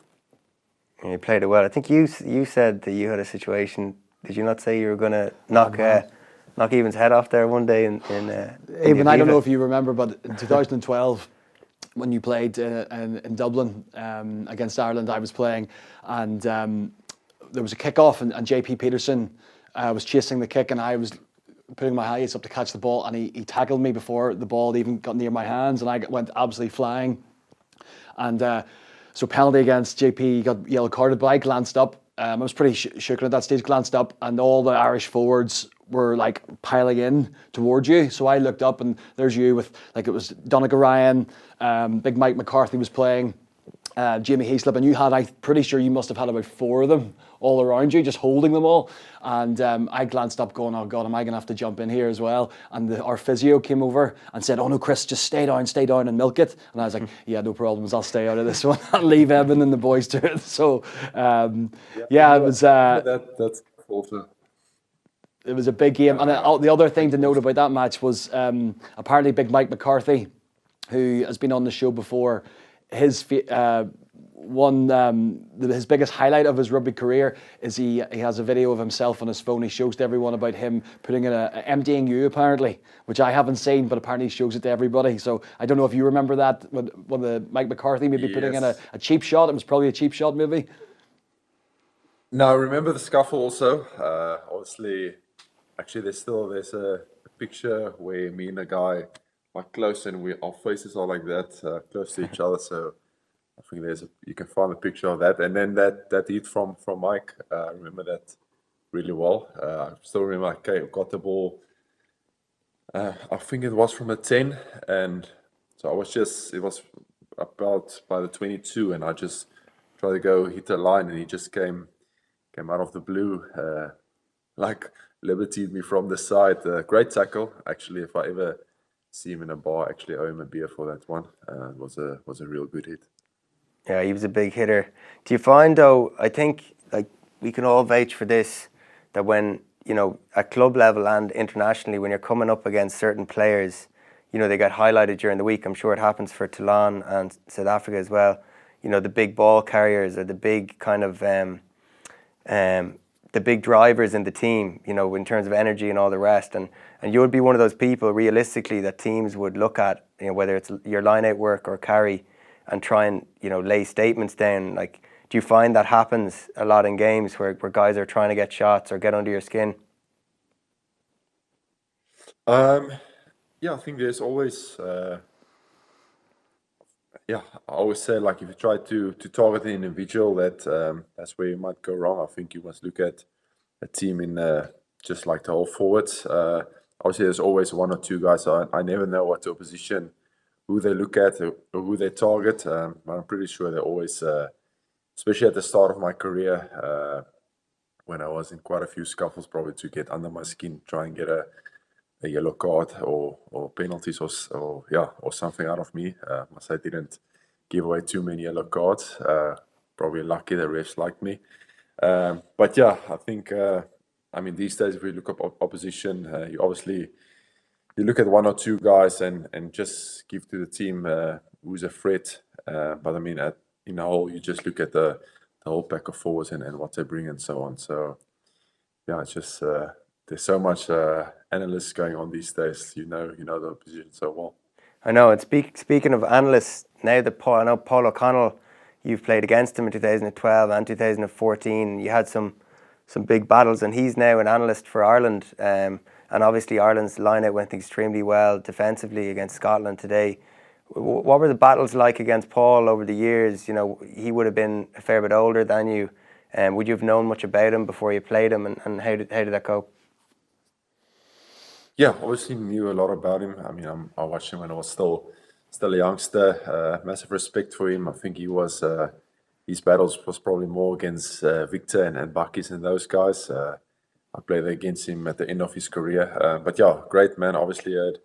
And
you played it well. I think you said that you had a situation. Did you not say you were going to knock Eben's head off there one day in
Eben, I don't know if you remember, but in 2012. When you played in Dublin against Ireland, I was playing, and there was a kick-off, and JP Peterson was chasing the kick, and I was putting my highest up to catch the ball, and he tackled me before the ball even got near my hands, and I went absolutely flying. And so penalty against JP, he got yellow carded, but I glanced up. I was pretty shaken at that stage, glanced up, and all the Irish forwards were like piling in towards you. So I looked up, and there's you with, like, it was Donegal Ryan, Big Mike McCarthy was playing, Jamie Heaslip, and I'm pretty sure you must have had about 4 of them all around you, just holding them all. And I glanced up going, oh God, am I going to have to jump in here as well? And our physio came over and said, oh no, Chris, just stay down and milk it. And I was like, yeah, no problems, I'll stay out of this one. I'll leave Eben and the boys to it. So, yeah, it was...
that's also...
It was a big game. And the other thing to note about that match was apparently Big Mike McCarthy, who has been on the show before, his biggest highlight of his rugby career is he has a video of himself on his phone. He shows to everyone about him putting in a emptying you, apparently, which I haven't seen, but apparently he shows it to everybody. So I don't know if you remember that when the Mike McCarthy maybe putting in a cheap shot. It was probably a cheap shot, maybe.
No, I remember the scuffle also. Obviously, actually, there's a picture where me and a guy are close, and our faces are like that, close to each other. So I think you can find a picture of that. And then that hit from Mike, I remember that really well. I still remember I got the ball. I think it was from a 10, and so it was about by the 22, and I just tried to go hit the line, and he just came out of the blue, like libertied me from the side. Great tackle, actually. If I ever see him in a bar, actually owe him a beer for that one. It was a real good hit.
Yeah, he was a big hitter. Do you find, though, I think, like, we can all vouch for this, that when, you know, at club level and internationally, when you're coming up against certain players, they get highlighted during the week. I'm sure it happens for Toulon and South Africa as well. The big ball carriers or the big kind of the big drivers in the team, in terms of energy and all the rest. And you would be one of those people, realistically, that teams would look at, whether it's your line-out work or carry, and try and, lay statements down. Like, do you find that happens a lot in games where guys are trying to get shots or get under your skin?
Yeah, I think there's always, I always say, like, if you try to target an individual, that's where you might go wrong. I think you must look at a team in just like the whole forwards. Obviously, there's always one or two guys. So I never know what the opposition, who they look at or who they target. But I'm pretty sure they're always, especially at the start of my career, when I was in quite a few scuffles, probably to get under my skin, try and get a yellow card or penalties or something out of me. Must say I didn't give away too many yellow cards. Probably lucky the refs liked me. But yeah, I think these days if we look up opposition, you look at one or two guys and just give to the team who's a threat. But in the whole, you just look at the whole pack of forwards and what they bring and so on. So yeah, it's just there's so much analysts going on these days. You know the opposition so well.
I know. And speaking of analysts, now that I know Paul O'Connell, you've played against him in 2012 and 2014. You had some big battles, and he's now an analyst for Ireland. And obviously Ireland's line-out went extremely well defensively against Scotland today. What were the battles like against Paul over the years? He would have been a fair bit older than you. Would you have known much about him before you played him, and how did that go?
Yeah, obviously knew a lot about him. I watched him when I was still a youngster. Massive respect for him. I think he was his battles was probably more against Victor and Buckies and those guys. I played against him at the end of his career. But yeah, great man. Obviously heard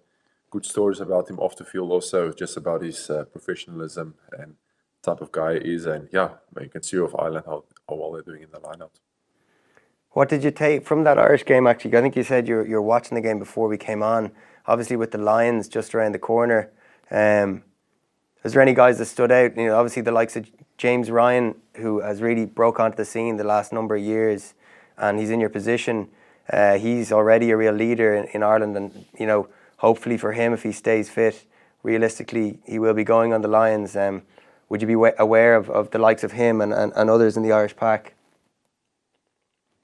good stories about him off the field, also just about his professionalism and type of guy he is. And yeah, you can see of Ireland how well they're doing in the lineup. What
did you take from that Irish game, actually? I think you said you're watching the game before we came on, obviously with the Lions just around the corner. Is there any guys that stood out? Obviously the likes of James Ryan, who has really broke onto the scene the last number of years, and he's in your position. He's already a real leader in Ireland, and hopefully for him, if he stays fit, realistically he will be going on the Lions. Would you be aware of the likes of him and others in the Irish pack?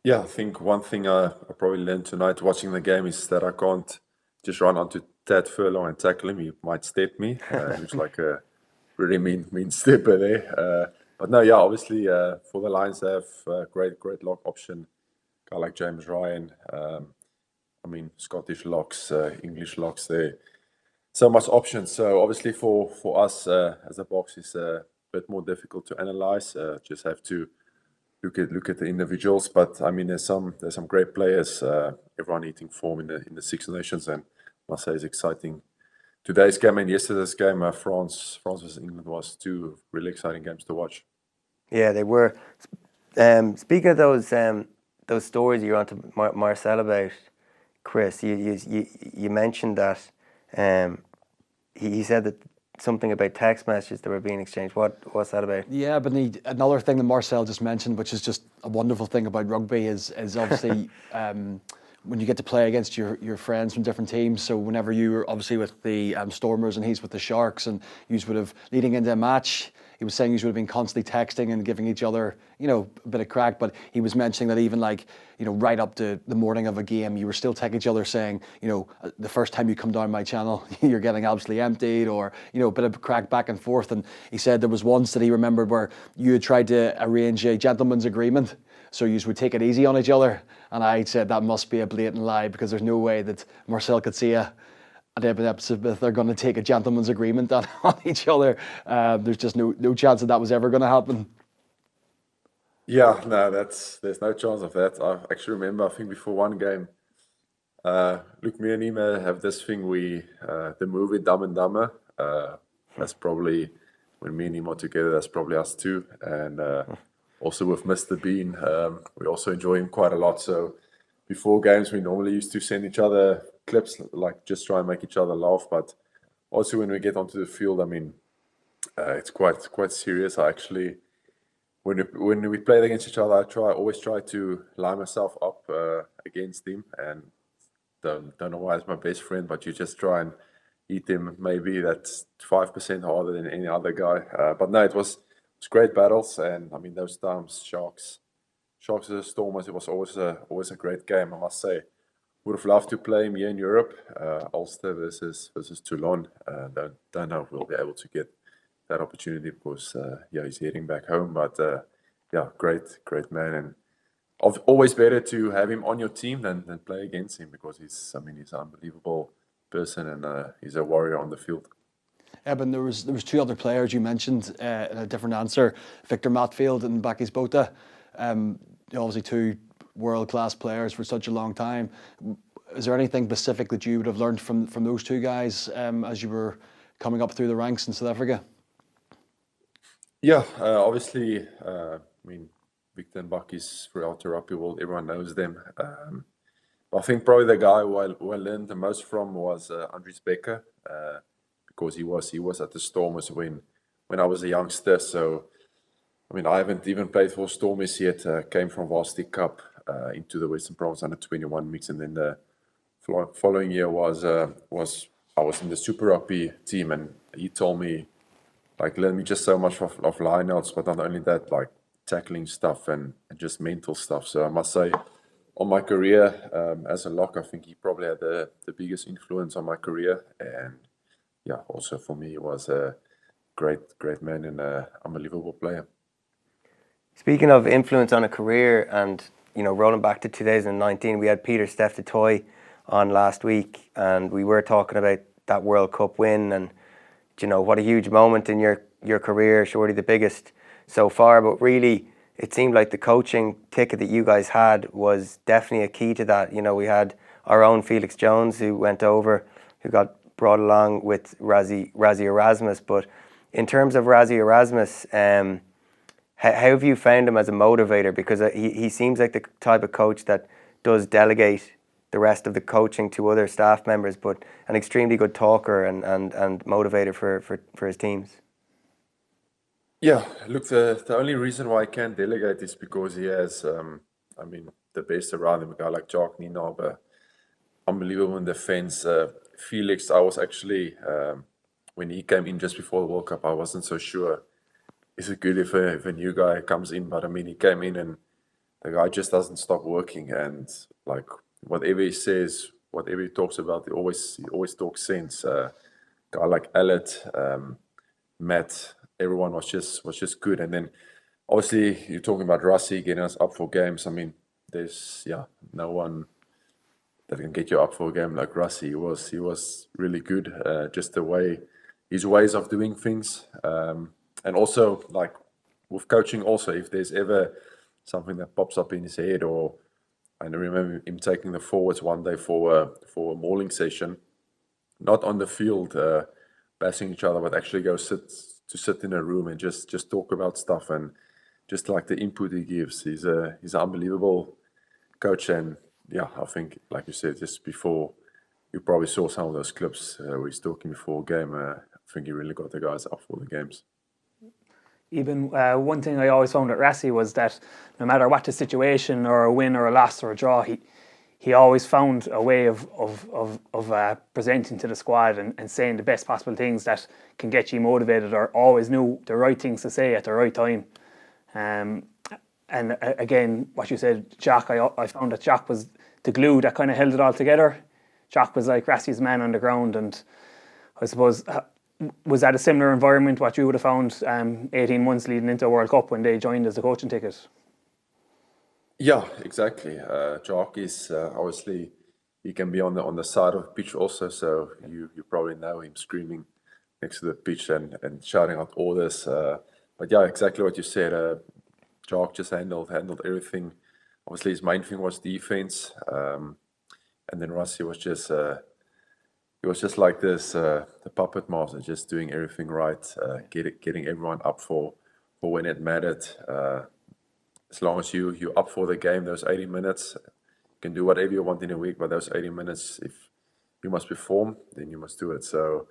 Yeah, I think one thing I probably learned tonight watching the game is that I can't just run onto Tad Furlong and tackle him. He might step me. He looks like a really mean stepper there. But no, yeah, obviously for the Lions they have a great lock option. Guy like James Ryan. Scottish locks, English locks there. So much options. So obviously for us as a box, it's a bit more difficult to analyze. Just have to look at the individuals. But there's some great players. Everyone eating form in the Six Nations, and I must say it's exciting. Today's game and yesterday's game, France versus England, was two really exciting games to watch.
Yeah, they were. Speaking of those stories you're on to Marcel about, Chris, you mentioned that he said that something about text messages that were being exchanged. What's that about?
Yeah, but another thing that Marcel just mentioned, which is just a wonderful thing about rugby, is obviously when you get to play against your friends from different teams. So whenever you were obviously with the Stormers and he's with the Sharks, and you would have, leading into a match, he was saying you would have been constantly texting and giving each other, a bit of crack. But he was mentioning that even right up to the morning of a game, you were still texting each other saying, the first time you come down my channel, you're getting absolutely emptied, or, a bit of crack back and forth. And he said there was once that he remembered where you had tried to arrange a gentleman's agreement, so you would take it easy on each other. And I said that must be a blatant lie, because there's no way that Marcel Coetzee and Eben Etzebeth are going to take a gentleman's agreement on each other. There's just no chance that was ever going to happen.
Yeah, no, there's no chance of that. I actually remember, I think before one game, look, me and Ema have this thing, the movie Dumb and Dumber, that's probably, when me and Ema are together, that's probably us two. And also with Mr. Bean, we also enjoy him quite a lot. So before games, we normally used to send each other clips, like just try and make each other laugh. But also when we get onto the field, I mean, it's quite serious. I actually, when we play against each other, I always try to line myself up against him, and don't know why he's my best friend, but you just try and eat him. Maybe that's 5% harder than any other guy. But no, it was great battles, and I mean those times, Sharks versus Stormers, it was always a great game, I must say. Would have loved to play him here in Europe, Ulster versus Toulon. Don't know if we'll be able to get that opportunity because he's heading back home. But great man, and always better to have him on your team than play against him, because he's an unbelievable person, and he's a warrior on the field.
Eben, there was two other players you mentioned in a different answer, Victor Matfield and Bakis Botha. Obviously two world-class players for such a long time. Is there anything specific that you would have learned from those two guys as you were coming up through the ranks in South Africa?
Yeah, obviously, I mean, Victor and Bakis throughout the rugby world, everyone knows them. I think probably the guy who I learned the most from was Andries Becker, because he was at the Stormers when I was a youngster. So, I mean, I haven't even played for Stormers yet. Came from Varsity Cup into the Western Province under 21 mix, and then the following year was I was in the Super Rugby team, and he told me, like, learn me just so much of line-outs, but not only that, like tackling stuff and just mental stuff. So I must say, on my career as a lock, I think he probably had the biggest influence on my career. And yeah, also for me, he was a great man and an unbelievable player.
Speaking of influence on a career, and rolling back to 2019, we had Peter Steph du Toit on last week, and we were talking about that World Cup win, and what a huge moment in your career, surely the biggest so far. But really, it seemed like the coaching ticket that you guys had was definitely a key to that. We had our own Felix Jones, who went over, who got brought along with Rassie Erasmus. But in terms of Rassie Erasmus, how have you found him as a motivator? Because he seems like the type of coach that does delegate the rest of the coaching to other staff members, but an extremely good talker and motivator for his teams.
Yeah, look, the only reason why I can't delegate is because he has, the best around him. A guy like Jacques Nienaber, unbelievable in defense. Felix, I was actually, when he came in just before the World Cup, I wasn't so sure. Is it good if a new guy comes in? But I mean, he came in and the guy just doesn't stop working. And like whatever he says, whatever he talks about, he always talks sense. Guy like Allet, Matt, everyone was just good. And then obviously you're talking about Rassie getting us up for games. I mean, there's no one that can get you up for a game like Rassie. He was really good. Just his ways of doing things. And also, like with coaching, also if there's ever something that pops up in his head, or I remember him taking the forwards one day for a mauling session, not on the field bashing each other, but actually go sit in a room and just talk about stuff, and just like the input he gives. He's an unbelievable coach, and yeah, I think like you said just before, you probably saw some of those clips where he's talking before a game. I think he really got the guys up for the games.
Even one thing I always found at Rassie was that no matter what the situation, or a win or a loss or a draw, he always found a way of presenting to the squad and saying the best possible things that can get you motivated, or always knew the right things to say at the right time. And again, what you said, Jock, I found that Jock was the glue that kind of held it all together. Jock was like Rassie's man on the ground, and I suppose, was that a similar environment what you would have found 18 months leading into a World Cup when they joined as a coaching ticket?
Yeah, exactly. Jock is obviously, he can be on the side of the pitch also, so you probably know him screaming next to the pitch and shouting out orders. But yeah, exactly what you said. Jock just handled everything. Obviously, his main thing was defense, and then Rassie was just he was just like this, the puppet master, just doing everything right, getting everyone up for when it mattered. As long as you up for the game, those 80 minutes, you can do whatever you want in a week, but those 80 minutes, if you must perform, then you must do it. So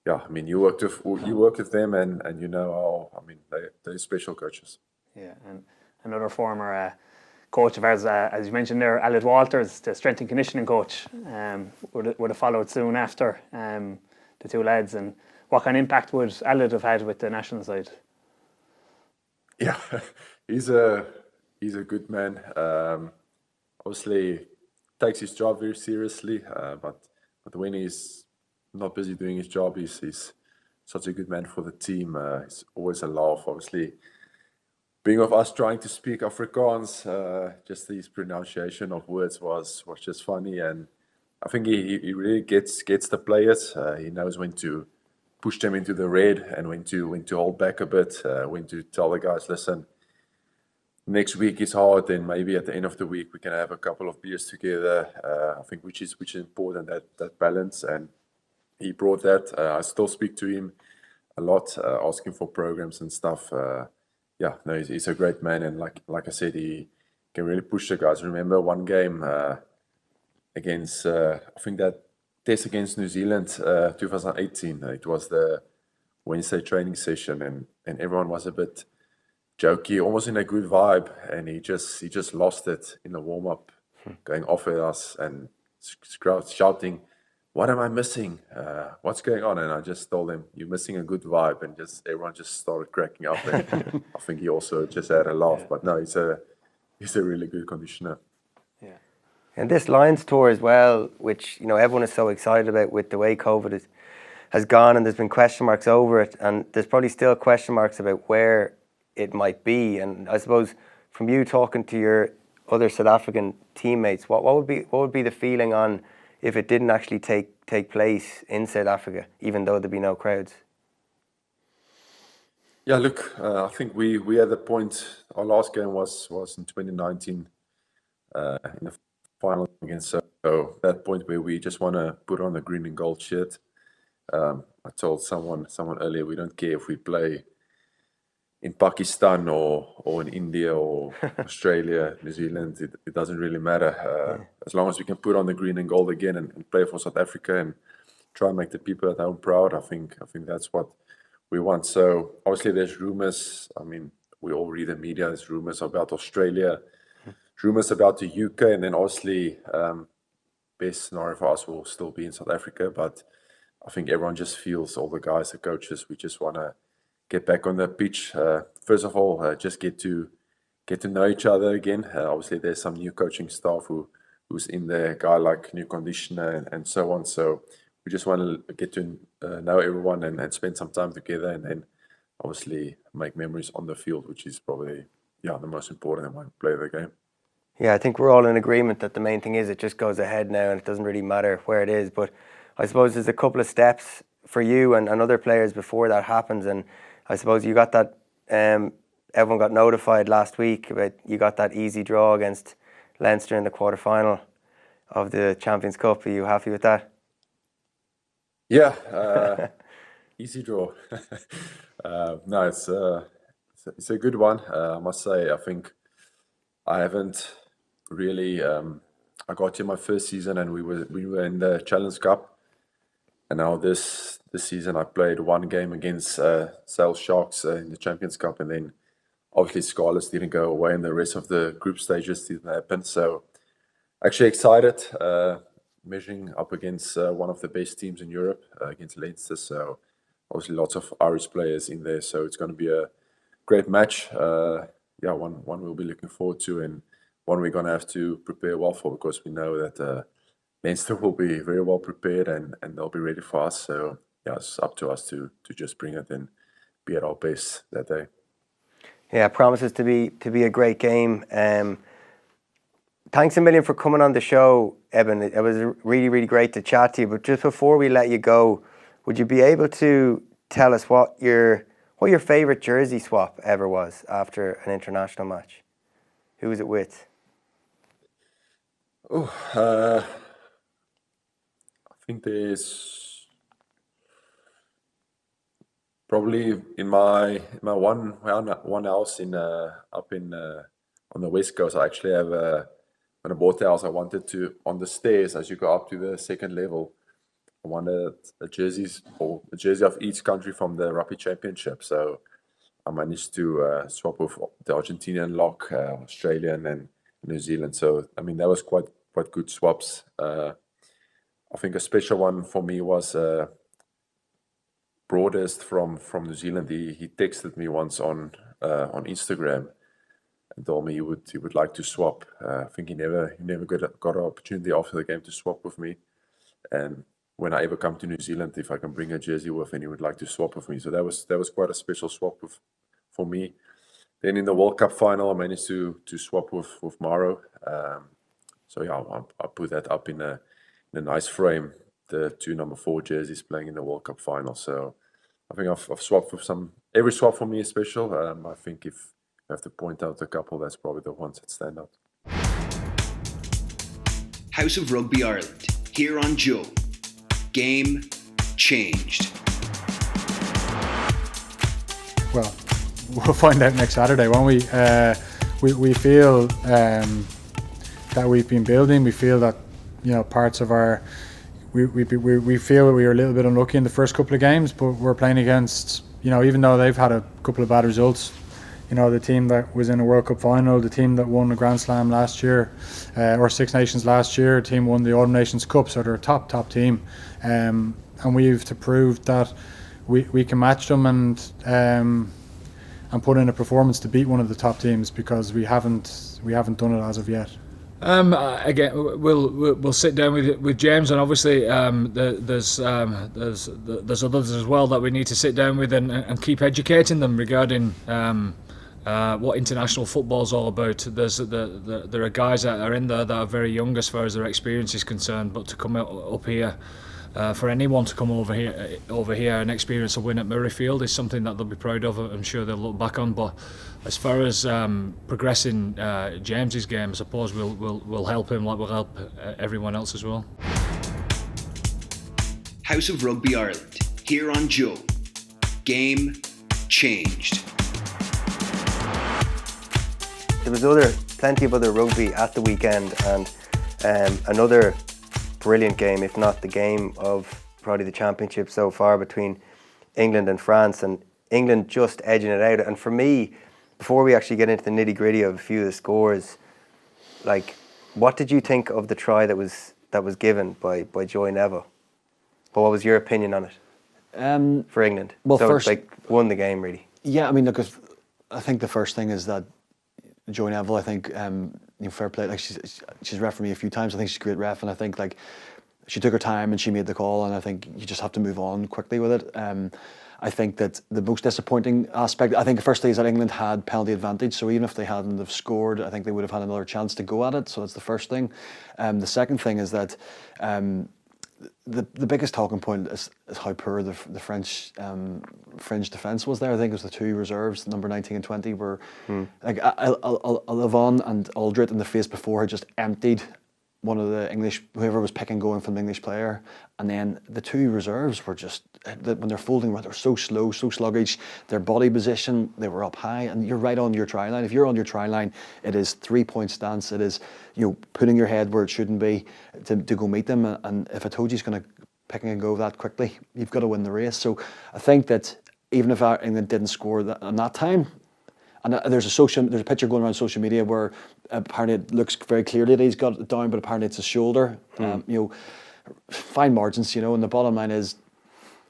yeah, I mean, you work with them, and you know how. I mean, they're special coaches.
Yeah, and another former coach of ours, as you mentioned there, Aled Walters, the strength and conditioning coach, would have followed soon after the two lads. And what kind of impact would Aled have had with the national side?
Yeah, he's a good man. Obviously, takes his job very seriously, but when he's not busy doing his job, he's such a good man for the team. He's always a laugh. Obviously, being of us trying to speak Afrikaans, just his pronunciation of words was just funny, and I think he really gets the players. He knows when to push them into the red and when to hold back a bit, when to tell the guys, listen, next week is hard, then maybe at the end of the week we can have a couple of beers together. I think which is important, that balance, and he brought that. I still speak to him a lot, asking for programs and stuff. Yeah, no, he's a great man, and like I said, he can really push the guys. Remember one game against I think that test against New Zealand, 2018. It was the Wednesday training session, and everyone was a bit jokey, almost in a good vibe, and he just lost it in the warm up, going off at us and shouting, "What am I missing? What's going on?" And I just told him, "You're missing a good vibe," and everyone just started cracking up. And I think he also just had a laugh. But no, he's a really good conditioner.
Yeah.
And this Lions tour as well, which everyone is so excited about with the way COVID has gone, and there's been question marks over it, and there's probably still question marks about where it might be. And I suppose from you talking to your other South African teammates, what would be the feeling on if it didn't actually take place in South Africa, even though there'd be no crowds?
Yeah, look, I think we had the point. Our last game was in 2019 in the final against so that point where we just want to put on the green and gold shirt. I told someone earlier, we don't care if we play in Pakistan or in India or Australia, New Zealand. It doesn't really matter. As long as we can put on the green and gold again and play for South Africa and try and make the people at home proud. I think that's what we want. So obviously there's rumors. I mean, we all read the media. There's rumors about Australia, rumors about the UK, and then obviously best scenario for us will still be in South Africa. But I think everyone just feels, all the guys, the coaches, we just want to get back on the pitch. First of all, just get to know each other again. Obviously, there's some new coaching staff who's in there, a guy like new conditioner and so on. So we just want to get to know everyone and spend some time together, and then obviously make memories on the field, which is probably the most important when we play the game.
Yeah, I think we're all in agreement that the main thing is it just goes ahead now, and it doesn't really matter where it is. But I suppose there's a couple of steps for you and other players before that happens, and I suppose you got that. Everyone got notified last week about you got that easy draw against Leinster in the quarterfinal of the Champions Cup. Are you happy with that?
Yeah, easy draw. No, it's a good one. I must say, I think I haven't really. I got to my first season, and we were in the Challenge Cup, and now this season I played one game against Sale Sharks in the Champions Cup, and then obviously Scarlets didn't go away, and the rest of the group stages didn't happen. So actually excited, measuring up against one of the best teams in Europe, against Leinster. So obviously lots of Irish players in there, so it's going to be a great match. One we'll be looking forward to, and one we're going to have to prepare well for, because we know that Leinster will be very well prepared and they'll be ready for us. So it's up to us to just bring it and be at our best that day.
Yeah, it promises to be a great game. Thanks a million for coming on the show, Eben. It was really, really great to chat to you. But just before we let you go, would you be able to tell us what your favourite jersey swap ever was after an international match? Who was it with?
I think there's probably in my one house in up in on the West Coast. I actually have when I bought the house, I wanted to, on the stairs as you go up to the second level, a jersey of each country from the Rugby Championship. So I managed to swap with the Argentinian lock, Australian, and New Zealand. So I mean that was quite good swaps. I think a special one for me was Broadest from New Zealand. He texted me once on Instagram and told me he would like to swap. I think he never got an opportunity after the game to swap with me. And when I ever come to New Zealand, if I can bring a jersey with, and he would like to swap with me. So that was quite a special swap for me. Then in the World Cup final, I managed to swap with Maro. So yeah, I put that up in a nice frame. The 2 number 4 jerseys playing in the World Cup final. So I think I've swapped with some. Every swap for me is special. I think if I have to point out a couple, that's probably the ones that stand out.
House of Rugby Ireland, here on Joe. Game changed.
Well, we'll find out next Saturday, won't we? We feel that we've been building. We feel that parts of our. We feel we were a little bit unlucky in the first couple of games, but we're playing against even though they've had a couple of bad results. The team that was in a World Cup final, the team that won the Grand Slam last year, or Six Nations last year, the team won the Autumn Nations Cup, so they're a top team, and we've to prove that we can match them and put in a performance to beat one of the top teams, because we haven't done it as of yet.
Again, we'll sit down with James, and obviously there's others as well that we need to sit down with and keep educating them regarding what international football's all about. There are guys that are in there that are very young as far as their experience is concerned, but to come up here. For anyone to come over here and experience a win at Murrayfield is something that they'll be proud of. I'm sure they'll look back on. But as far as progressing James's game, I suppose we'll help him like we'll help everyone else as well.
House of Rugby Ireland, here on Joe. Game changed.
There was plenty of other rugby at the weekend, and another brilliant game, if not the game of probably the championship so far, between England and France, and England just edging it out. And for me, before we actually get into the nitty gritty of a few of the scores, what did you think of the try that was given by Joy Neville? What was your opinion on it for England?
Well,
so
first,
won the game really.
Yeah, I mean, look, I think the first thing is that Joy Neville, I think, fair play. She's ref for me a few times. I think she's a great ref, and I think she took her time and she made the call. And I think you just have to move on quickly with it. I think that the most disappointing aspect, I think the first thing is that England had penalty advantage. So even if they hadn't have scored, I think they would have had another chance to go at it. So that's the first thing. The second thing is that the biggest talking point is how poor the French defence was there. I think it was the 2 reserves, number 19 and 20, were Levon and Aldred in the face before had just emptied one of the English, whoever was picking going from the English player, and then the 2 reserves were just, when they're folding around, they're so slow, so sluggish. Their body position, they were up high, and you're right on your try line. If you're on your try line, it is 3-point stance. It is putting your head where it shouldn't be to go meet them. And if I told you he's going to pick and go that quickly, you've got to win the race. So I think that even if England didn't score on that time, and there's a picture going around social media where apparently it looks very clearly that he's got it down, but apparently it's his shoulder. Fine margins, and the bottom line is,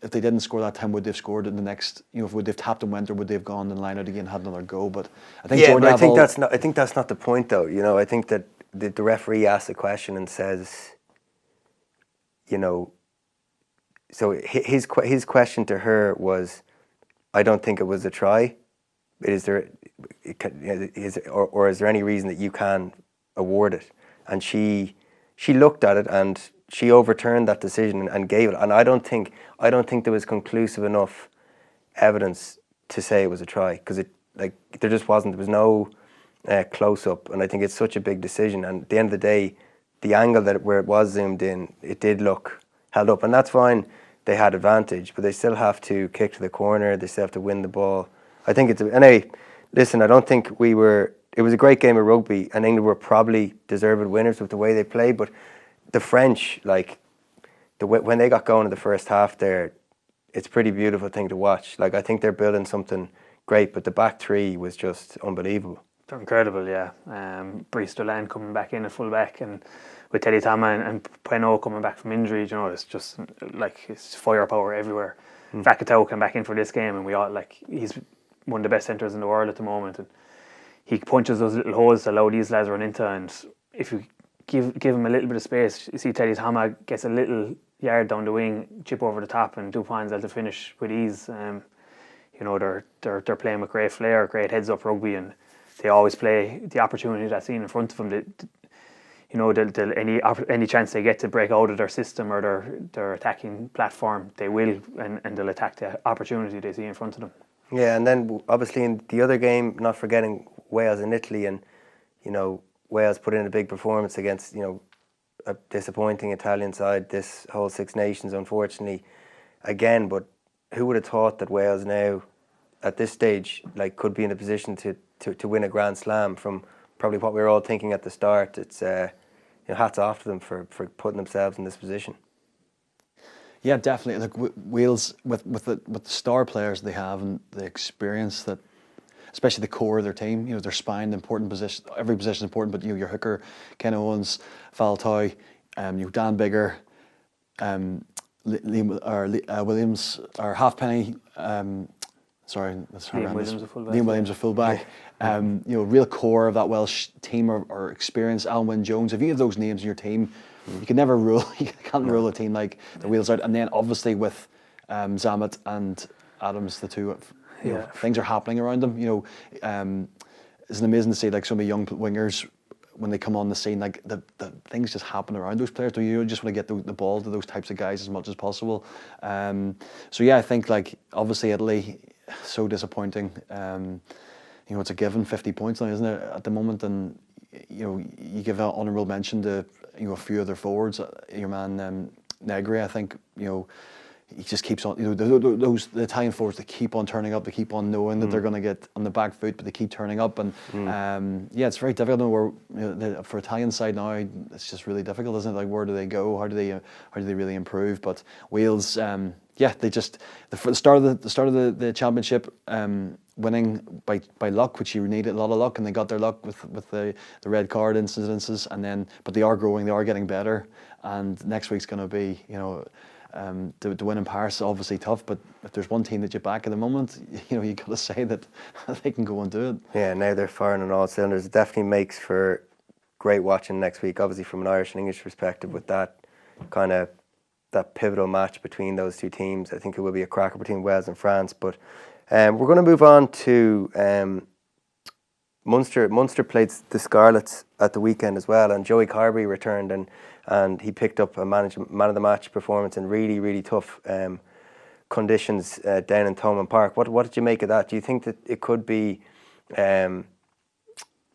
if they didn't score that time, would they have scored in the next? Would they have tapped and went, or would they have gone and line out again, had another go? But I think
I think that's not the point, though. I think that the referee asks a question and says, so his question to her was, I don't think it was a try. Is there any reason that you can award it? And she looked at it and she overturned that decision and gave it. And I don't think there was conclusive enough evidence to say it was a try, because there just wasn't. There was no close up, and I think it's such a big decision. And at the end of the day, the angle where it was zoomed in, it did look held up, and that's fine. They had advantage, but they still have to kick to the corner. They still have to win the ball. I think listen, I don't think it was a great game of rugby, and England were probably deserved winners with the way they played, but the French, when they got going in the first half there, it's a pretty beautiful thing to watch. Like, I think they're building something great, but the back three was just unbelievable.
They're incredible, yeah. Brice Dolan coming back in at full back, and with Teddy Tama and Pueno coming back from injury, you know, it's just like it's firepower everywhere. Fakatau came back in for this game, and we all he's one of the best centres in the world at the moment, and he punches those little holes to allow these lads run into, and if you give him a little bit of space, you see Teddy Tama gets a little yard down the wing, chip over the top, and Dupon's able to finish with ease. You know, they're playing with great flair, great heads up rugby, and they always play the opportunity that's in front of them. You know, any chance they get to break out of their system or their attacking platform, they will, and they'll attack the opportunity they see in front of them.
Yeah, and then obviously in the other game, not forgetting Wales and Italy, and you know, Wales put in a big performance against, you know, a disappointing Italian side this whole Six Nations, unfortunately, again. But who would have thought that Wales now, at this stage, like, could be in a position to win a Grand Slam? From probably what we were all thinking at the start, it's you know, hats off to them for putting themselves in this position.
Yeah, definitely. Like, Wales, with the star players they have and the experience that, especially the core of their team, you know, their spine, important position, every position is important, but you know, your hooker, Ken Owens, Faletau, you know, Dan Biggar, Williams, or Halfpenny,
Liam Williams, a fullback.
Liam Williams, a fullback. You know, real core of that Welsh team or experience. Alan Wynne-Jones. If you have those names in your team, you can never rule. You can't rule a team like the Wales out. And then obviously with Zammit and Adams, the two, you know, things are happening around them. You know, it's amazing to see like so many young wingers when they come on the scene. Like the things just happen around those players. You just want to get the ball to those types of guys as much as possible. So yeah, I think like obviously Italy, so disappointing. You know, it's a given 50 points now, isn't it, at the moment? And you know, you give an honourable mention to, you know, a few other forwards. Your man Negri, I think, you know, he just keeps on. You know, the Italian forwards, they keep on turning up. They keep on knowing that they're going to get on the back foot, but they keep turning up. And yeah, it's very difficult. Where, you know, for Italian side now, it's just really difficult, isn't it? Like, where do they go? How do they really improve? But Wales, yeah, they just the start of the championship, winning by luck, which you needed a lot of luck, and they got their luck with the red card incidences, and then but they are growing, they are getting better, and next week's going to be, you know, to win in Paris is obviously tough, but if there's one team that you back at the moment, you know, you got to say that they can go and do it. Yeah, now they're firing on all cylinders. It definitely makes for great watching next week, obviously from an Irish and English perspective, with that kind of that pivotal match between those two teams. I think it will be a cracker between Wales and France. But we're going to move on to Munster. Munster played the Scarlets at the weekend as well, and Joey Carberry returned, and he picked up a man of the match performance in really, really tough conditions down in Thomond Park. What did you make of that? Do you think that it could be, you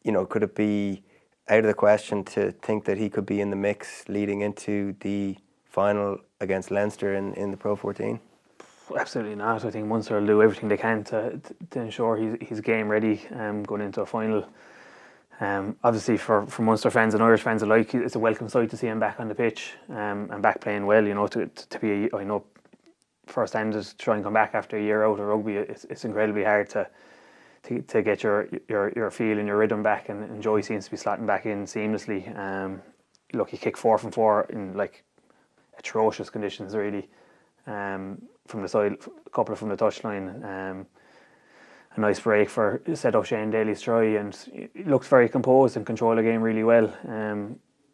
know, could it be out of the question to think that he could be in the mix leading into the final against Leinster in the Pro 14?
Absolutely not. I think Munster will do everything they can to ensure he's game ready going into a final. Obviously for Munster fans and Irish fans alike, it's a welcome sight to see him back on the pitch and back playing well. You know, to be, I know, first-hand to try and come back after a year out of rugby, it's incredibly hard to get your feel and your rhythm back, and Joey seems to be slotting back in seamlessly. Look, he kicked 4 from 4 in like atrocious conditions, really. From the side, a couple from the touchline. A nice break for set up Shane Daly's try, and he looked very composed and controlled the game really well.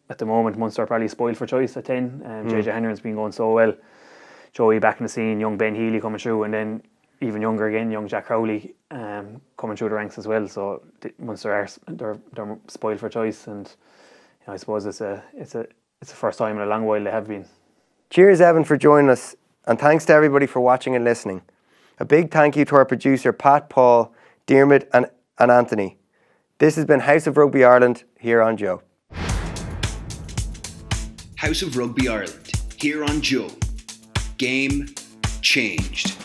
At the moment, Munster are probably spoiled for choice at 10. JJ Henry's been going so well. Joey back in the scene, young Ben Healy coming through, and then even younger again, young Jack Crowley coming through the ranks as well. So Munster they're spoiled for choice, and you know, I suppose it's the first time in a long while they have been.
Cheers, Evan, for joining us, and thanks to everybody for watching and listening. A big thank you to our producer Pat, Paul, Diarmid and Anthony. This has been House of Rugby Ireland here on Joe.
House of Rugby Ireland here on Joe. Game changed.